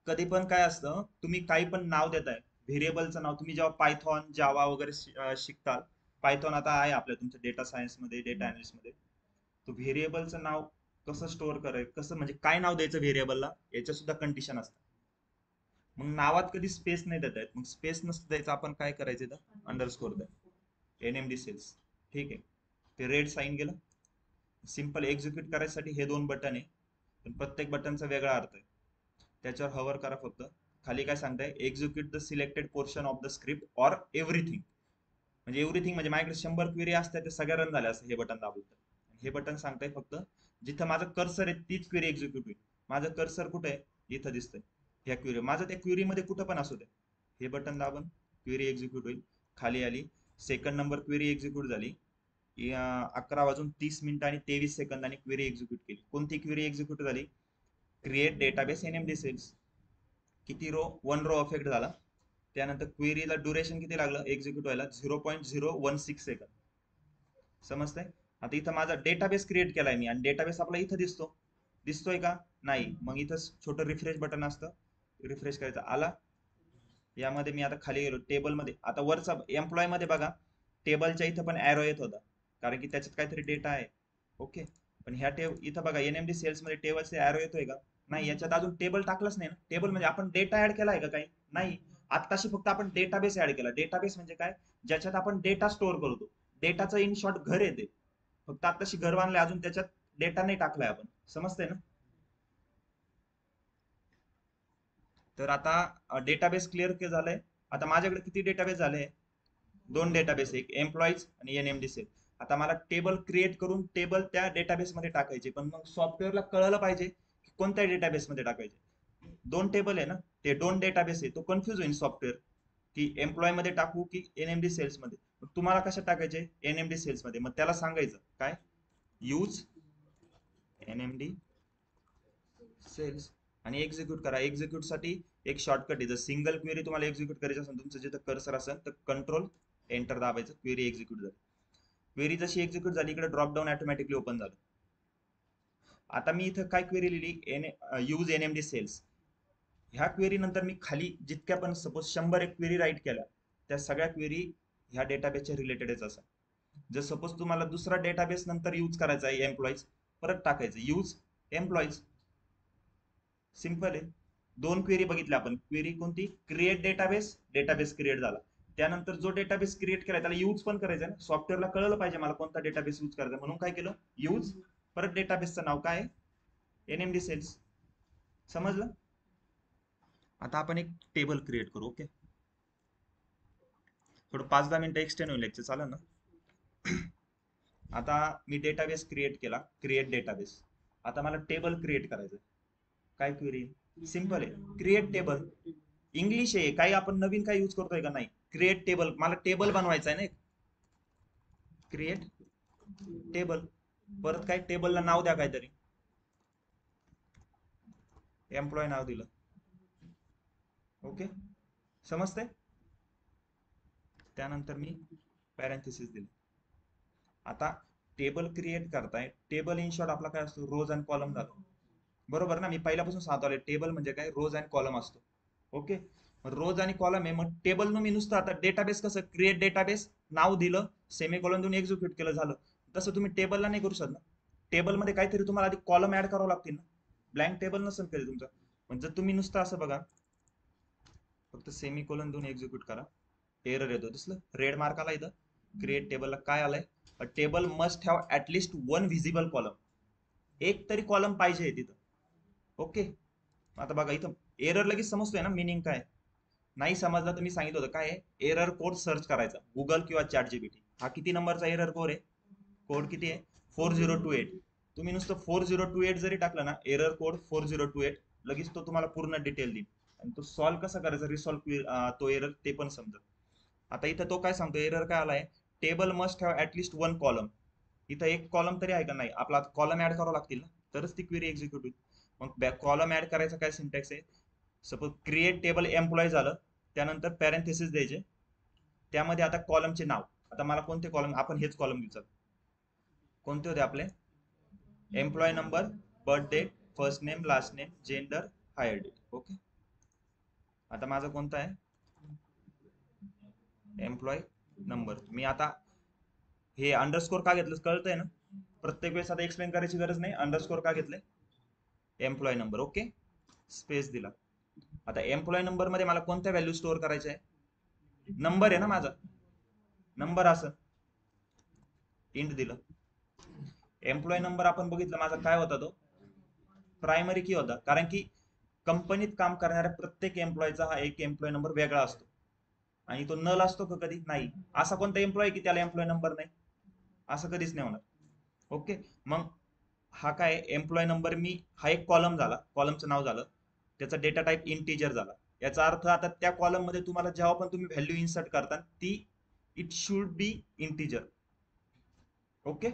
कधी पण काय असतं, तुम्ही काही पण नाव देताय व्हेरिएबलचं नाव. तुम्ही जेव्हा पायथॉन जावा वगैरे शिकताल, पायथॉन आता आहे आपल्या तुमच्या डेटा सायन्स मध्ये, डेटा अनालिसिस मध्ये, तो व्हेरिएबलचं नाव कसं स्टोअर करायचं, कसं म्हणजे काय नाव द्यायचं व्हेरिएबलला, याच्या सुद्धा कंडिशन असतात. मग नावात कधी स्पेस नाही देता येत. मग स्पेस नसतं द्यायचं, आपण काय करायचं इथं अंडरस्कोर द्या, NMD सेल्स. ठीक आहे, ते रेड साईन गेलं. सिंपल एक्झिक्यूट करायसाठी हे दोन बटन आहे, पण प्रत्येक बटनचा वेगळा अर्थ आहे. त्याच्यावर हवर करा फक्त. खाली काय सांगताय, execute the selected portion of the script or everything. म्हणजे एव्हरीथिंग म्हणजे माझ्याकडे 100 क्वेरी असतात, ते सगळ्या रन झाल्या असं हे बटन दाबलं तर. हे बटन सांगताय फक्त जिथं माझं कर्सर आहे तीच क्वेरी एक्झिक्यूट होईल. माझं कर्सर कुठे आहे, इथं दिसतंय ह्या क्वेरी. माझं त्या क्वेरी मध्ये कुठं पण असू दे, हे बटन दाबून क्वेरी एक्झिक्यूट होईल. खाली आली, सेकंड नंबर क्वेरी एक्झिक्यूट झाली. 11:30 आणि 23 सेकंदांनी क्वेरी एक्झिक्यूट केली. कोणती क्वेरी एक्झिक्यूट झाली, क्रिएट डेटाबेस NMD सेल्स. किती रो, 1 रो अफेक्ट झाला. त्यानंतर क्वेरीला ड्युरेशन किती लागलं एक्झिक्यूट व्हायला, 0.016 सेकंद. समजतंय. आता इथं माझा डेटाबेस क्रिएट केलाय मी आणि डेटाबेस आपला इथं दिसतोय का? नाही. मग इथं छोटं रिफ्रेश बटन असतं, रिफ्रेश करायचं. आला. यामध्ये मी आता खाली गेलो टेबलमध्ये. आता वरचा एम्प्लॉय मध्ये बघा, टेबलच्या इथं पण ऍरो येत होता, कारण की त्याच्यात काहीतरी डेटा आहे. ओके. पण ह्या इथं बघा एनएमडी सेल्स मध्ये टेबलचे ऍरो येतोय का? नाही. याच्यात अजून टेबल टाकलंच नाही ना. टेबल म्हणजे आपण डेटा ऍड केलाय का काही? नाही. आत्ताशी फक्त आपण डेटाबेस ऍड केला. डेटाबेस म्हणजे काय? ज्याच्यात आपण डेटा स्टोअर करतो. डेटाचं इन शॉर्ट घर येते. फक्त आत्ताशी घर बांधलंय, अजून त्याच्यात डेटा नाही टाकलाय आपण. समजतंय ना? तर आता डेटाबेस क्लिअर झालंय. आता माझ्याकडे किती डेटाबेस झाले? 2 डेटाबेस, एक एम्प्लॉईज आणि एनएमडी सेल. आता मला टेबल क्रिएट करून टेबल त्या डेटाबेस मध्ये टाकायचे, पण मग सॉफ्टवेअरला कळलं पाहिजे की कोणत्या डेटाबेस मध्ये टाकायचे. 2 टेबल आहे ना, ते 2 डेटाबेस आहे. तो कन्फ्युज होईल सॉफ्टवेअर की एम्प्लॉय मध्ये टाकू की एनएमडी सेल्स मध्ये. तुम्हाला कशात टाकायचे? एनएमडी सेल्स मध्ये. मग त्याला सांगायचं काय? यूज एनएमडी सेल्स आणि एक्झिक्यूट करा. एक्झिक्यूट साठी एक शॉर्टकट आहे. जर सिंगल क्वेरी तुम्हाला एक्झिक्यूट करायची असेल, तुमचं जिथं कर्सर असेल तर कंट्रोल एंटर दाबायचं, क्वेरी एक्झिक्यूट झाली. क्वेरी जशी एक्झिक्यूट झाली, इकडे ड्रॉप डाऊन ऑटोमॅटिकली ओपन झालं. आता मी इथं काय क्वेरी लिहिली? Use NMD sales. ह्या क्वेरी नंतर मी खाली जितक्या पण सपोज 100 एक क्वेरी राईट केल्या, त्या सगळ्या क्वेरी ह्या डेटाबेसच्या रिलेटेडच असेल. जर सपोज तुम्हाला दुसरा डेटाबेस नंतर यूज करायचा आहे एम्प्लॉईज, परत टाकायचं यूज एम्प्लॉईज. सिंपल आहे. 2 क्वेरी बघितल्या आपण. क्वेरी कोणती? Create database. डेटाबेस क्रिएट झाला. त्यानंतर जो डेटाबेस क्रिएट केलाय त्याला यूज पण करायचा ना. सॉफ्टवेअरला कळलं पाहिजे मला कोणता डेटाबेस यूज करायचा, म्हणून काय केलं? यूज. परत डेटाबेसचं नाव काय? NMD sales. समजलं? आता आपण एक टेबल क्रिएट करू. ओके. थोडं 5-10 मिनिटं एक्सटेंड होईल लेक्चर, चालेल ना? आता मी डेटाबेस क्रिएट केला, क्रिएट डेटाबेस. आता मला टेबल क्रिएट करायचं. काय क्वेरी? सिंपल आहे, क्रिएट टेबल. इंग्लिश आहे, काही आपण नवीन काय यूज करतोय का? नाही. Create table. मला टेबल बनवायचा आहे ना. Create table. परत काय? टेबलला नाव द्या काहीतरी. एम्प्लॉय नाव दिलं. ओके. समजतंय? त्यानंतर मी पॅरेंथेसिस दिले. आता टेबल क्रिएट करताय. टेबल इन शॉर्ट आपला काय असतो? रोज अँड कॉलम झालं. बरोबर ना? मी पहिल्यापासून सांगतो आले, टेबल म्हणजे काय? रोज अँड कॉलम असतो. ओके. रोज आणि कॉलम आहे. मग टेबल मी नुसतं आता डेटाबेस कसं क्रिएट डेटाबेस नाव दिलं, सेमीकोलन देऊन एक्झिक्यूट केलं, झालं. तसं तुम्ही टेबलला नाही करू शकत. टेबल मध्ये काहीतरी तुम्हाला आधी कॉलम ऍड करावं लागतील ना. ब्लँक टेबल नसेल कधी तुमचं. म्हणजे तुम्ही नुसतं असं बघा, फक्त सेमीकोलन देऊन एक्झिक्यूट करा, एरर येतो. दिसलं रेड मार्क आला इथं. क्रिएट टेबलला काय आलंय? अ table must have at least 1 visible column. एक तरी कॉलम पाहिजे तिथं. ओके. आता बघा इथं एरर लगेच समजतोय ना मिनिंग काय? नाही समजलं तर मी सांगितलं होतं काय? एरर कोड सर्च करायचा गुगल किंवा चॅट जीपीटी. हा किती नंबरचा एरर कोड आहे? कोड किती आहे? 4028. तुम्ही नुसतं 4028 जरी टाकलं ना, एरर कोड 4028, लगेच तो तुम्हाला पूर्ण डिटेल देईल आणि तो सॉल्व्ह कसा करायचा, रिसॉल्व्ह तो एरर ते पण समजेल. आता इथं तो काय सांगतो? एरर काय आलाय? Table must have at least 1 column. इथं एक कॉलम तरी आहे का? नाही. आपला कॉलम ऍड करावं लागतील ना, तरच ती क्वेरी एक्झिक्यूट होईल. मग कॉलम ऍड करायचा काय सिंटॅक्स आहे? सपोज क्रिएट टेबल एम्प्लॉय झालं, त्यानंतर पॅरेंथेसिस द्यायचे, त्यामध्ये आता कॉलमचे नाव. आता मला कोणते कॉलम? आपण हेच कॉलम घेऊ. कोणते होते आपले? Employee number, birth date, first name, last name, gender, hire date. Okay. आता माझा कोणता आहे? Employee number. मी आता हे अंडरस्कोर का घेतलं कळतंय ना? प्रत्येक वेळेस आता एक्सप्लेन करायची गरज नाही. अंडरस्कोर का घेतलंय? Employ number. ओके. स्पेस दिला. आता एम्प्लॉय नंबर मध्ये मला कोणत्या व्हॅल्यू स्टोअर करायच्या आहे? नंबर आहे ना माझा, नंबर असं इंट दिलं. एम्प्लॉय नंबर आपण बघितलं माझा काय होता? तो प्रायमरी की होता, कारण की कंपनीत काम करणाऱ्या प्रत्येक एम्प्लॉयचा हा एक एम्प्लॉय नंबर वेगळा असतो आणि तो नल असतो का कधी? नाही. असा कोणता एम्प्लॉय की त्याला एम्प्लॉय नंबर नाही? असं कधीच नाही होणार. ओके. मग हा काय? एम्प्लॉय नंबर मी हा एक कॉलम झाला, कॉलमचं नाव झालं, त्याचा डेटा टाईप इंटिजर झाला. याचा अर्थ आता त्या कॉलम मध्ये तुम्हाला जेव्हा पण तुम्ही व्हॅल्यू इन्सर्ट करता, ती it should be integer. Okay.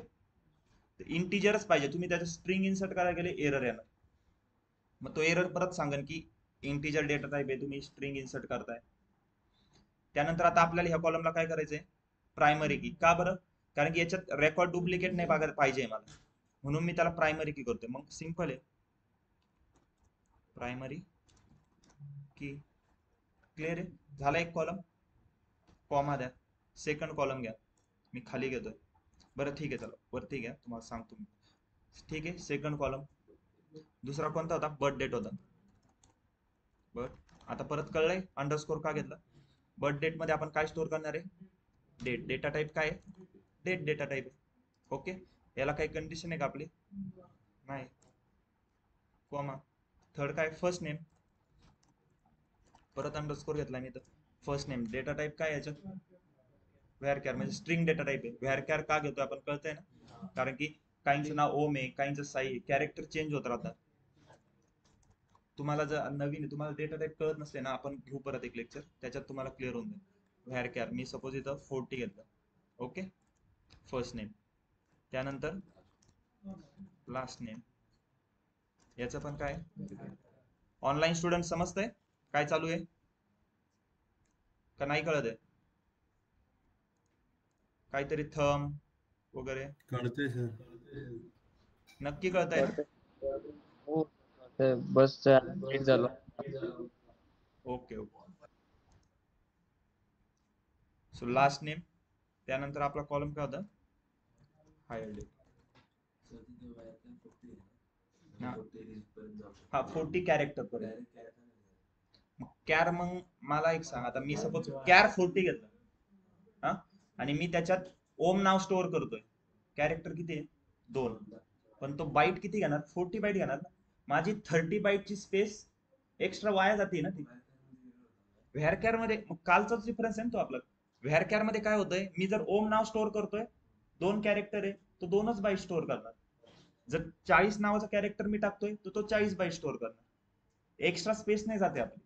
इंटिजरच पाहिजे. तुम्ही त्याचं स्ट्रिंग इन्सर्ट करायला गेले, एरर येणार. मग तो एरर परत सांगेन की इंटिजर डेटा टाईप आहे, तुम्ही स्ट्रिंग इन्सर्ट करताय. त्यानंतर आता आपल्याला ह्या कॉलमला काय करायचंय? प्रायमरी की. का बरं? कारण की याच्यात रेकॉर्ड डुप्लिकेट नाही बघायला पाहिजे मला, म्हणून मी त्याला प्रायमरी की करतोय. मग सिंपल आहे, प्रायमरी की क्लिअर आहे. झाला एक कॉलम, कॉमा द्या, सेकंड कॉलम घ्या, मी खाली घेतोय. बरं ठीक आहे, चला वरती घ्या, तुम्हाला सांगतो मी. ठीक आहे, सेकंड कॉलम. दुसरा कोणता होता? बर्थ डेट होता. बर्थ, आता परत कळलंय अंडरस्कोर का घेतला. बर्थ डेट मध्ये आपण काय स्टोअर करणार आहे? डेट. डेटा टाईप काय आहे? डेट डेटा टाईप आहे. ओके, याला काही कंडिशन आहे का आपली? नाही. कॉमा. थर्ड काय? First name. परत अंडरस्कोर घेतला मी तर फर्स्ट नेम. डेटा टाईप काय याच्यात? व्हॅरकॅर, म्हणजे स्ट्रिंग डेटा टाईप आहे. व्हॅरकॅर का घेतोय आपण कळतंय ना, कारण की काहींचं नाव ओम आहे, काहींचं साई आहे, कॅरेक्टर चेंज होत राहतात. तुम्हाला जर नवीन आहे, तुम्हाला डेटा टाईप कळत नसले ना, आपण घेऊ परत एक लेक्चर, त्याच्यात तुम्हाला क्लिअर होऊन जाईल. व्हॅरकॅर, मी सपोज इथं 40 घेतलं. ओके, फर्स्ट नेम, त्यानंतर लास्ट नेम. याचं पण काय? ऑनलाईन स्टुडंट समजतंय काय चालू आहे का नाही कळत आहे? काहीतरी थंब वगैरे
कळतंय सर.
नक्की कळतंय ना?
हो ते बस लेट झालं.
Okay okay. So last name, त्यानंतर आपला कॉलम काय होता? Hire date. हा 40 कॅरेक्टर पर्यंत. कॅर, मग मला एक सांग, आता मी सपोज कॅर 40 घेतलं हा, आणि मी त्याच्यात ओम नाव स्टोअर करतोय. कॅरेक्टर किती आहे? 2. पण तो बाईट किती घेणार? 40 बाईट घेणार ना. माझी 30 बाईटची स्पेस एक्स्ट्रा वाया जाते ना ती. व्हॅरकॅर मध्ये मग कालचाच डिफरन्स आहे ना तो आपला. व्हॅरकॅर मध्ये काय होतंय, मी जर ओम नाव स्टोअर करतोय, 2 कॅरेक्टर आहे, तो 2च बाईट स्टोअर करणार. जर 40 नावाचा कॅरेक्टर मी टाकतोय, तर तो 40 बाईट स्टोअर करणार. एक्स्ट्रा स्पेस नाही जाते आपली.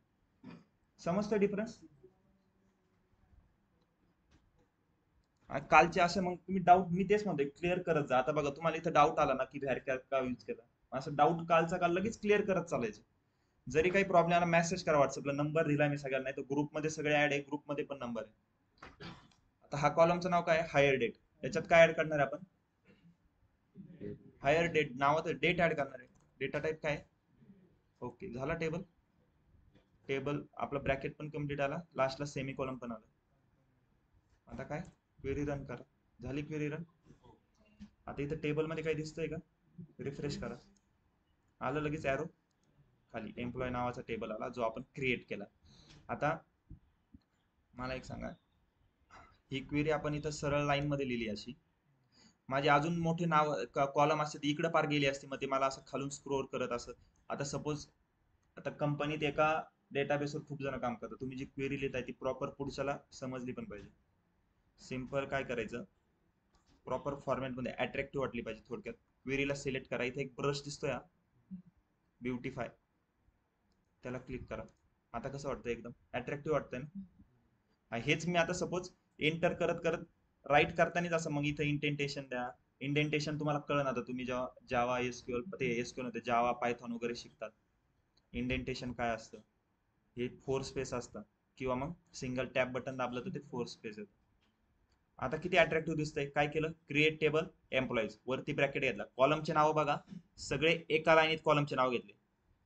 समजतोय डिफरन्स? कालचे असे मग तुम्ही डाऊट, मी तेच म्हणतोय क्लिअर करत जा. आता बघा तुम्हाला इथं डाऊट आला ना की व्हॅरकॅर का यूज केला, असं डाऊट कालचा काल लगेच क्लिअर करत चालायचं. जरी काही प्रॉब्लेम आला मेसेज करा व्हॉट्सअपला, नंबर दिला मी सगळ्यांना, नाही तर ग्रुपमध्ये सगळे ऍड आहे, ग्रुपमध्ये पण नंबर आहे. आता हा कॉलमचं नाव काय? Hire date. याच्यात काय ऍड करणार आहे आपण? Hire date. नावात डेट ऍड करणार आहे. डेटा टाईप काय? ओके, झाला टेबल. टेबल आपला ब्रॅकेट पण कम्प्लीट आला, लास्टला सेमी कॉलम पण आला. आता काय? क्वेरी रन करा. झाली क्वेरी रन. आता इथं टेबल मध्ये काय दिसतंय का? रिफ्रेश करा. आलं लगेच ॲरो खाली, एम्प्लॉय नावाचा टेबल आला जो आपण क्रिएट केला. आता मला एक सांगा, ही क्वेरी आपण इथं सरळ लाईन मध्ये लिहिली अशी, माझे अजून मोठे नाव कॉलम असते इकडे पार गेली असते, मग ते मला असं खालून स्क्रोल करत असं. आता सपोज आता कंपनीत एका डेटाबेसवर खूप जण काम करतात, तुम्ही जी क्वेरी लिहिताय ती प्रॉपर पुढच्याला समजली पण पाहिजे. सिंपल काय करायचं, प्रॉपर फॉर्मॅट मध्ये अट्रॅक्टिव्ह वाटली पाहिजे. थोडक्यात क्वेरीला सिलेक्ट करा, इथे एक ब्रश दिसतोय हा ब्युटिफाय, त्याला क्लिक करा. आता कसं वाटतं? एकदम अट्रॅक्टिव्ह वाटतंय ना. हेच मी आता सपोज एंटर करत करत राईट करतानाच असं, मग इथं इंडेंटेशन द्या. इंडेंटेशन तुम्हाला कळलं आता, तुम्ही जेव्हा जावा एसक्यूएल ते एसक्यूएल मध्ये जावा पायथॉन वगैरे शिकतात, इंडेंटेशन काय असतं, हे 4 स्पेस असतं, किंवा मग सिंगल टॅप बटन दाबलं तर ते 4 स्पेस येतं. आता किती अट्रॅक्टिव्ह दिसतंय. काय केलं? क्रिएट टेबल एम्प्लॉईज, वरती ब्रॅकेट घेतला, कॉलमचे नाव बघा सगळे एका लाईनीत कॉलमचे नाव घेतले,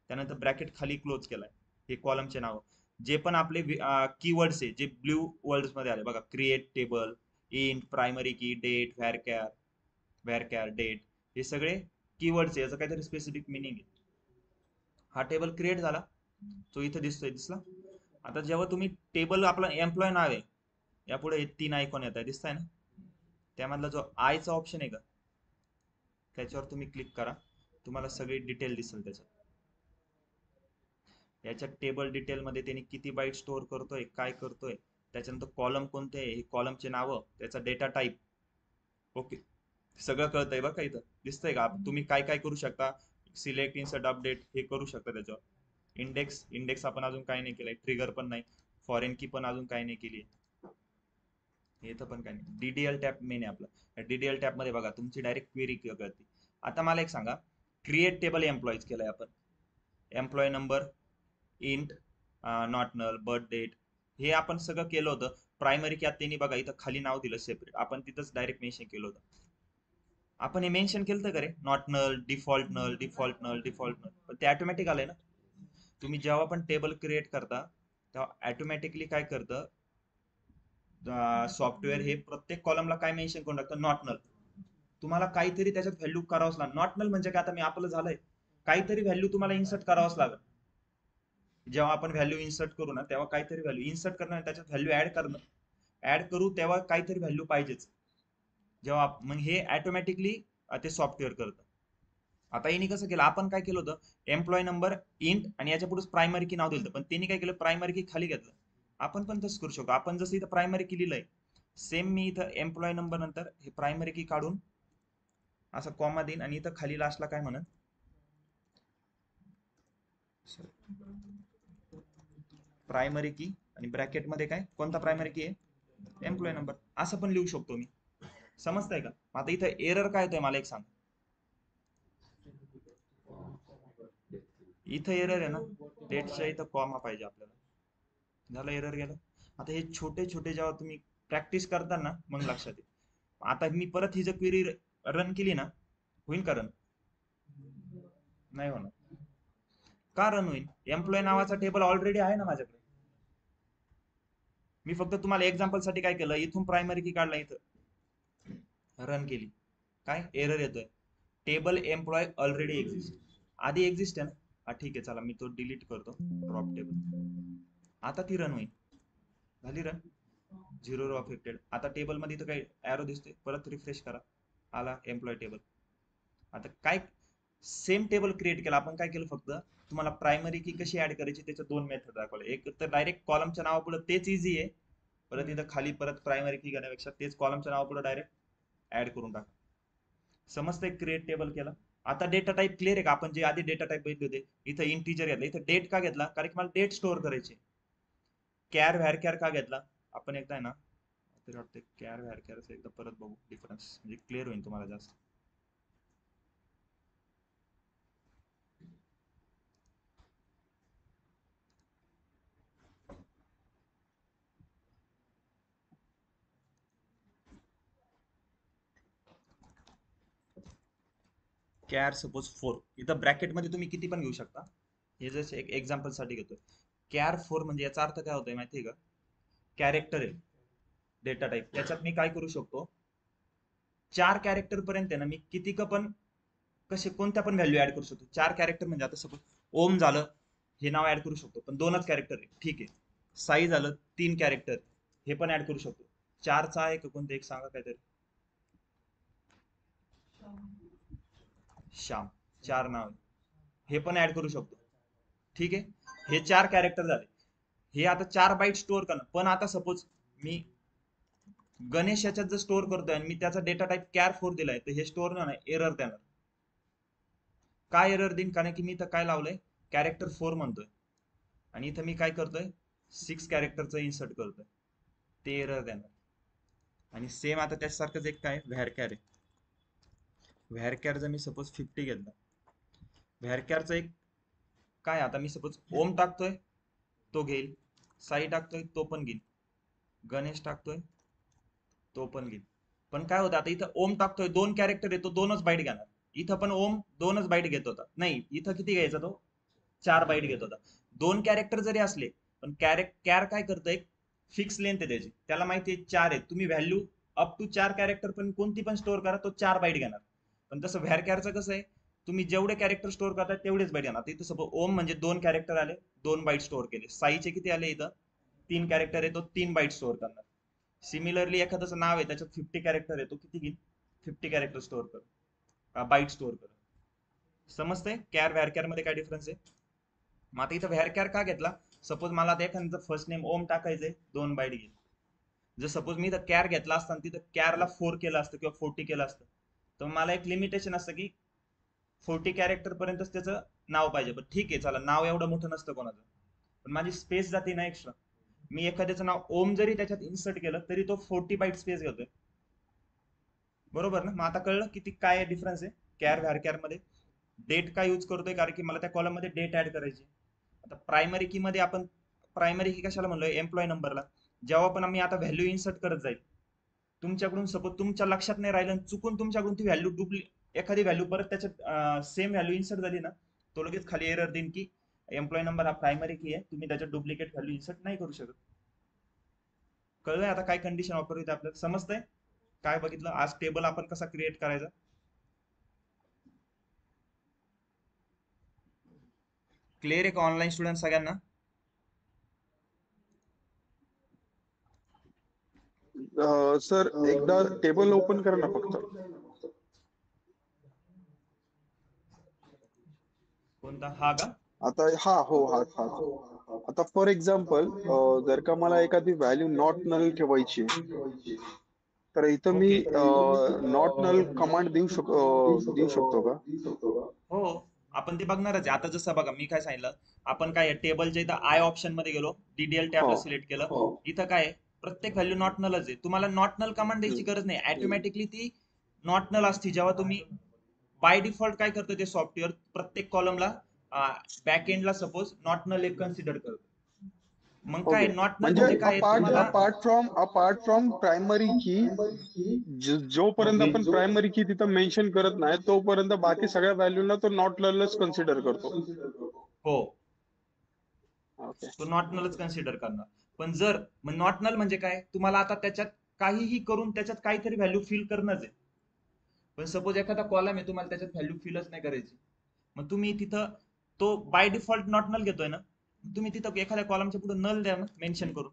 त्यानंतर ब्रॅकेट खाली क्लोज केलाय. हे कॉलमचे नाव जे पण आपले कीवर्ड्स आहे, जे ब्ल्यू वर्ड्स मध्ये आले बघा, क्रिएट टेबल, इंट, प्रायमरी की, डेट, व्हॅरकॅर डेट, हे सगळे कीवर्ड्स आहे, याचं काहीतरी स्पेसिफिक मिनिंग आहे. हा टेबल क्रिएट झाला, तो इथे दिसतोय, दिसला. आता जेव्हा तुम्ही टेबल, आपला एम्प्लॉय नाव आहे, यापुढे 3 आयकॉन येत आहे, दिसताय ना, त्यामधला जो आयचा ऑप्शन आहे का, त्याच्यावर तुम्ही क्लिक करा, तुम्हाला सगळी डिटेल दिसेल त्याच्यात. याच्यात टेबल डिटेल मध्ये त्यांनी किती बाईट स्टोअर करतोय, काय करतोय, त्याच्यानंतर कॉलम कोणते आहे, कॉलमचे नाव, त्याचा डेटा टाईप. ओके, सगळं कळतंय बघा. इथं दिसतंय का? तुम्ही काय काय करू शकता, सिलेक्ट, इन्सर्ट, अपडेट हे करू शकता त्याच्यावर. इंडेक्स आपण अजून काही नाही केलंय, ट्रिगर पण नाही, फॉरेन की पण अजून काही नाही केली, इथं पण काही नाही. डीडीएल टॅप मेन आहे आपला. डीडीएल टॅप मध्ये बघा तुमची डायरेक्ट क्वेरी करते. आता मला एक सांगा, क्रिएट टेबल एम्प्लॉईज केलंय आपण, employee number, int, not null, birth date, हे आपण सगळं केलं होतं. प्रायमरी की आता त्यांनी बघा इथं खाली नाव दिलं सेपरेट, आपण तिथंच डायरेक्ट मेन्शन केलं होतं. आपण हे मेन्शन केलं होतं का रे, not null, default null, default null, default null, पण ते ऑटोमॅटिक आलंय ना. तुम्ही जेव्हा पण टेबल क्रिएट करता तेव्हा ऑटोमॅटिकली काय करतं सॉफ्टवेअर, हे प्रत्येक कॉलमला काय मेन्शन करून टाकतं, नॉट नल. तुम्हाला काहीतरी त्याच्यात व्हॅल्यू करावंच लागणार. नॉट नल म्हणजे काय, आता मी आपलं झालंय काहीतरी व्हॅल्यू तुम्हाला इन्सर्ट करावंच लागेल. जेव्हा आपण व्हॅल्यू इन्सर्ट करू ना तेव्हा काहीतरी व्हॅल्यू इन्सर्ट करणं, त्याच्यात व्हॅल्यू ऍड करू तेव्हा काहीतरी व्हॅल्यू पाहिजेच. जेव्हा मग हे ऑटोमॅटिकली ते सॉफ्टवेअर करतं. आता यांनी कसं केलं, आपण काय केलं होतं, एम्प्लॉय नंबर इंट आणि याच्या पुढे प्रायमरी की नाव दिलं, पण त्यांनी काय केलं, प्रायमरी की खाली घेतलं. आपण पण तसं करू शकतो. आपण जसं इथं प्रायमरी की लिहिलंय सेम मी इथं एम्प्लॉय नंबर नंतर हे प्रायमरी की काढून असं कॉमा देईन आणि इथं खाली लास्टला काय म्हणत प्रायमरी की आणि ब्रॅकेट मध्ये काय, कोणता प्रायमरी की आहे, एम्प्लॉय नंबर, असं पण लिहू शकतो मी. समजतंय का. आता इथं एरर काय होतंय मला एक सांग. इथं एरर आहे ना, डेटच्या इथं कॉमा पाहिजे आपल्याला. झालं, एरर गेलं. आता हे छोटे छोटे जेव्हा तुम्ही प्रॅक्टिस करता ना मग लक्षात येईल. आता मी परत ही जर क्वेरी रन केली ना, होईल का रन, नाही होणार. का रन होईल, एम्प्लॉय नावाचा टेबल ऑलरेडी आहे ना माझ्याकडे. मी फक्त तुम्हाला एक्झाम्पल साठी काय केलं, इथून प्रायमरी की काढला, इथं रन केली, काय एरर येतोय, टेबल एम्प्लॉय ऑलरेडी एक्झिस्ट, आधी एक्झिस्ट आहे ना. ठीक आहे चला, मी तो डिलीट करतो, ड्रॉप टेबल. आता ती रन होईल, झाली रन, 0 रो अफेक्टेड. आता टेबल मध्ये इथं काही एरो दिसतोय, परत रिफ्रेश करा, आला एम्प्लॉय टेबल. आता काय सेम टेबल क्रिएट केला आपण. काय केलं, फक्त तुम्हाला प्रायमरी की कशी ऍड करायची त्याच्या दोन मेथड दाखवले. एक तर डायरेक्ट कॉलमच्या नावापुढे, तेच इझी आहे. परत इथं खाली परत प्रायमरी की करण्यापेक्षा तेच कॉलमच्या नावापुढे डायरेक्ट ऍड करून टाका. समजतंय, क्रिएट टेबल केला. आता डेटा टाइप क्लिअर आहे का, आपण जे आधी डेटा टाइप बघितले होते, इथं इंटीजर घेतला, इथं डेट का घेतला, कारण की मला डेट स्टोअर करायची. कॅर व्हॅर कॅर का घेतला, आपण एकदा आहे ना तरी वाटतं कॅर व्हॅर कॅरचं एकदा परत बघू डिफरन्स, म्हणजे क्लिअर होईल तुम्हाला जास्त. कॅर सपोज 4, इथं ब्रॅकेट मध्ये तुम्ही किती पण घेऊ शकता. हे जसं एक एक्झाम्पल साठी घेतोय, कॅर 4 म्हणजे याचा अर्थ काय होतोय माहितीये का, कॅरेक्टर आहे डेटा टाइप, त्याच्यात मी काय करू शकतो, 4 कॅरेक्टर पर्यंत आहे ना मी किती का पण कसे कोणत्या पण व्हॅल्यू ऍड करू शकतो. 4 कॅरेक्टर म्हणजे आता सपोज ओम झालं, हे नाव ऍड करू शकतो, पण 2च कॅरेक्टर आहे, ठीक आहे. साई झालं 3 कॅरेक्टर, हे पण ऍड करू शकतो. 4चा आहे का कोणतं एक सांगा काहीतरी, श्याम, 4 नाव आहे, हे पण ऍड करू शकतो. ठीक आहे, हे 4 कॅरेक्टर झाले. हे आता 4 बाईट स्टोअर करणं. पण आता सपोज मी गणेश याच्यात जर स्टोअर करतोय आणि मी त्याचा डेटा टाइप कॅर 4 दिलाय, तर हे स्टोअर नाही, एरर देणार. काय एरर देईन, कारण की मी इथं काय लावलंय, कॅरेक्टर 4 म्हणतोय आणि इथं मी काय करतोय 6 कॅरेक्टरचं इन्सर्ट करतोय, ते एरर देणार. आणि सेम आता त्याच्यासारखंच एक काय व्हॅरकॅर आहे, व्हॅरकॅर जर मी सपोज 50 घेतला, व्हॅरकॅरचं एक काय, आता मी सपोज ओम टाकतोय तो घेईल, साई टाकतोय तो पण घेईल, गणेश टाकतोय तो पण घेईल. पण काय होतं, आता इथं ओम टाकतोय 2 कॅरेक्टर आहे, तो 2च बाईट घेणार. इथं पण ओम 2च बाईट घेत होता, नाही इथं किती घ्यायचा तो 4 बाईट घेत होता. 2 कॅरेक्टर जरी असले पण कॅर काय करतं, एक फिक्स लेंथ आहे त्याची, त्याला माहिती आहे 4 आहे, तुम्ही व्हॅल्यू अप टू 4 कॅरेक्टर पण कोणती पण स्टोअर करा, तो 4 बाईट घेणार. पण तसं व्हॅरकॅरचं कसं आहे, तुम्ही जेवढे कॅरेक्टर स्टोअर करता तेवढेच बाईट घेणार. इथं सपोज ओम म्हणजे 2 कॅरेक्टर आले, 2 बाईट स्टोअर केले. साईचे किती आले, इथं 3 कॅरेक्टर आहे, तो 3 बाईट स्टोअर करणार. सिमिलरली एखादं नाव आहे त्याच्यात 50 कॅरेक्टर आहे, तो किती घेईल, 50 कॅरेक्टर स्टोअर कर, बाईट स्टोअर कर. समजतंय कॅर व्हॅरकॅर मध्ये काय डिफरन्स आहे. मग आता इथं व्हॅरकॅर का घेतला, सपोज मला आता एखादं फर्स्ट नेम ओम टाकायचंय, 2 बाईट घेईल. जर सपोज मी इथं कॅर घेतला असता तिथं कॅरला 4 केलं असतं किंवा 40 केलं असतं, तर मला एक लिमिटेशन असतं की 40 कॅरेक्टर पर्यंतच त्याचं नाव पाहिजे. पण ठीक आहे चला, नाव एवढं मोठं नसतं कोणाचं, पण माझी स्पेस जाते ना एक्स्ट्रा. मी एखाद्याचं नाव ओम जरी त्याच्यात इन्सर्ट केलं तरी तो 40 बाईट स्पेस घेतोय, बरोबर ना. मग आता कळलं किती काय डिफरन्स आहे कॅर व्हॅरकॅर मध्ये. डेट का यूज करतोय, कारण की मला त्या कॉलम मध्ये डेट ऍड करायची. आता प्रायमरी की मध्ये आपण प्रायमरी की कशाला म्हणलोय, एम्प्लॉय नंबरला. जेव्हा पण आम्ही आता व्हॅल्यू इन्सर्ट करत जाईल, तुमच्याकडून सपोज तुमच्या लक्षात नाही राहिलं आणि चुकून तुमच्याकडून ती व्हॅल्यू एखादी व्हॅल्यू परत त्याच्यात सेम व्हॅल्यू इन्सर्ट झाली ना, तो लगेच खाली एरर देईन की एम्प्लॉय नंबर हा प्रायमरी की आहे, तुम्ही त्याच्यात डुप्लिकेट व्हॅल्यू इन्सर्ट नाही करू शकत. कळलंय आता काय कंडिशन वापरली आपल्याला, समजतंय काय बघितलं आज टेबल आपण कसा क्रिएट करायचा. क्लिअर आहे का ऑनलाईन स्टुडंट सगळ्यांना?
सर एकदा टेबल ओपन करा ना फक्त.
कोणता, हा का?
आता हो हा. आता फॉर एक्झाम्पल जर का मला एखादी व्हॅल्यू नॉट नल ठेवायची आहे, तर इथं मी नॉट नल कमांड देऊ शकतो का?
हो, आपण ते बघणारच आहे. आता जसं बघा मी काय सांगितलं, आपण काय टेबलच्या इथं आय ऑप्शन मध्ये गेलो, डीडीएल टॅबला
हो.
सिलेक्ट केलं, इथं काय प्रत्येक व्हॅल्यू नॉट नलच आहे. तुम्हाला नॉट नल कमांड द्यायची गरज नाही, ऑटोमॅटिकली ती नॉट नल असते. जेव्हा तुम्ही बाय डिफॉल्ट काय करतं ते सॉफ्टवेअर, प्रत्येक कॉलमला बॅक एंडला सपोज नॉट नल एक कन्सिडर करतो. मग काय
ओके,
नॉट नल
म्हणजे
म्हणजे काय तुम्हाला
अपार्ट फ्रॉम प्रायमरी की, जोपर्यंत आपण प्रायमरी की तिथं मेन्शन करत नाही तोपर्यंत बाकी सगळ्या व्हॅल्यूला तो नॉट नलच कन्सिडर करतो.
हो,
ओके.
तो नॉट नलच कन्सिडर करणार. पण जर नॉट नल म्हणजे काय, तुम्हाला आता त्याच्यात काहीही करून त्याच्यात काहीतरी व्हॅल्यू फिल करणंच आहे. पण सपोज एखादा कॉलम आहे, तुम्हाला त्याच्यात व्हॅल्यू फिलच नाही करायची, मग तुम्ही तिथं तो बाय डिफॉल्ट नॉट नल घेतोय ना, तुम्ही तिथं एखाद्या कॉलमच्या पुढे नल द्या ना मेन्शन करून.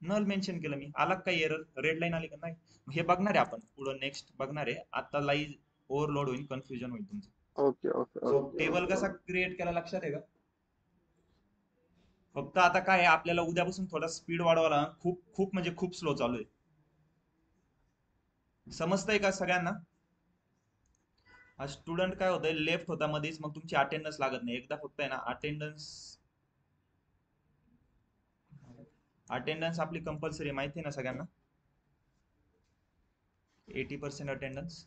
नल मेन्शन केलं मी, आला काही एरर, रेड लाईन आली का नाही, हे बघणार आहे आपण पुढे, नेक्स्ट बघणार आहे. आता लाईव्ह ओव्हरलोड होईल, कन्फ्युजन होईल तुमचं.
Okay okay.
टेबल कसा क्रिएट केला लक्षात आहे का? फक्त आता काय आहे, आपल्याला उद्यापासून थोडा स्पीड वाढवायला, खूप म्हणजे खूप स्लो चालू आहे. समजतंय का सगळ्यांना? हा स्टुडंट काय होतंय, लेफ्ट होता मध्येच, मग तुमची अटेंडन्स लागत नाही. एकदा फक्त आहे ना अटेंडन्स आपली कंपल्सरी माहिती आहे ना सगळ्यांना, 80% अटेंडन्स.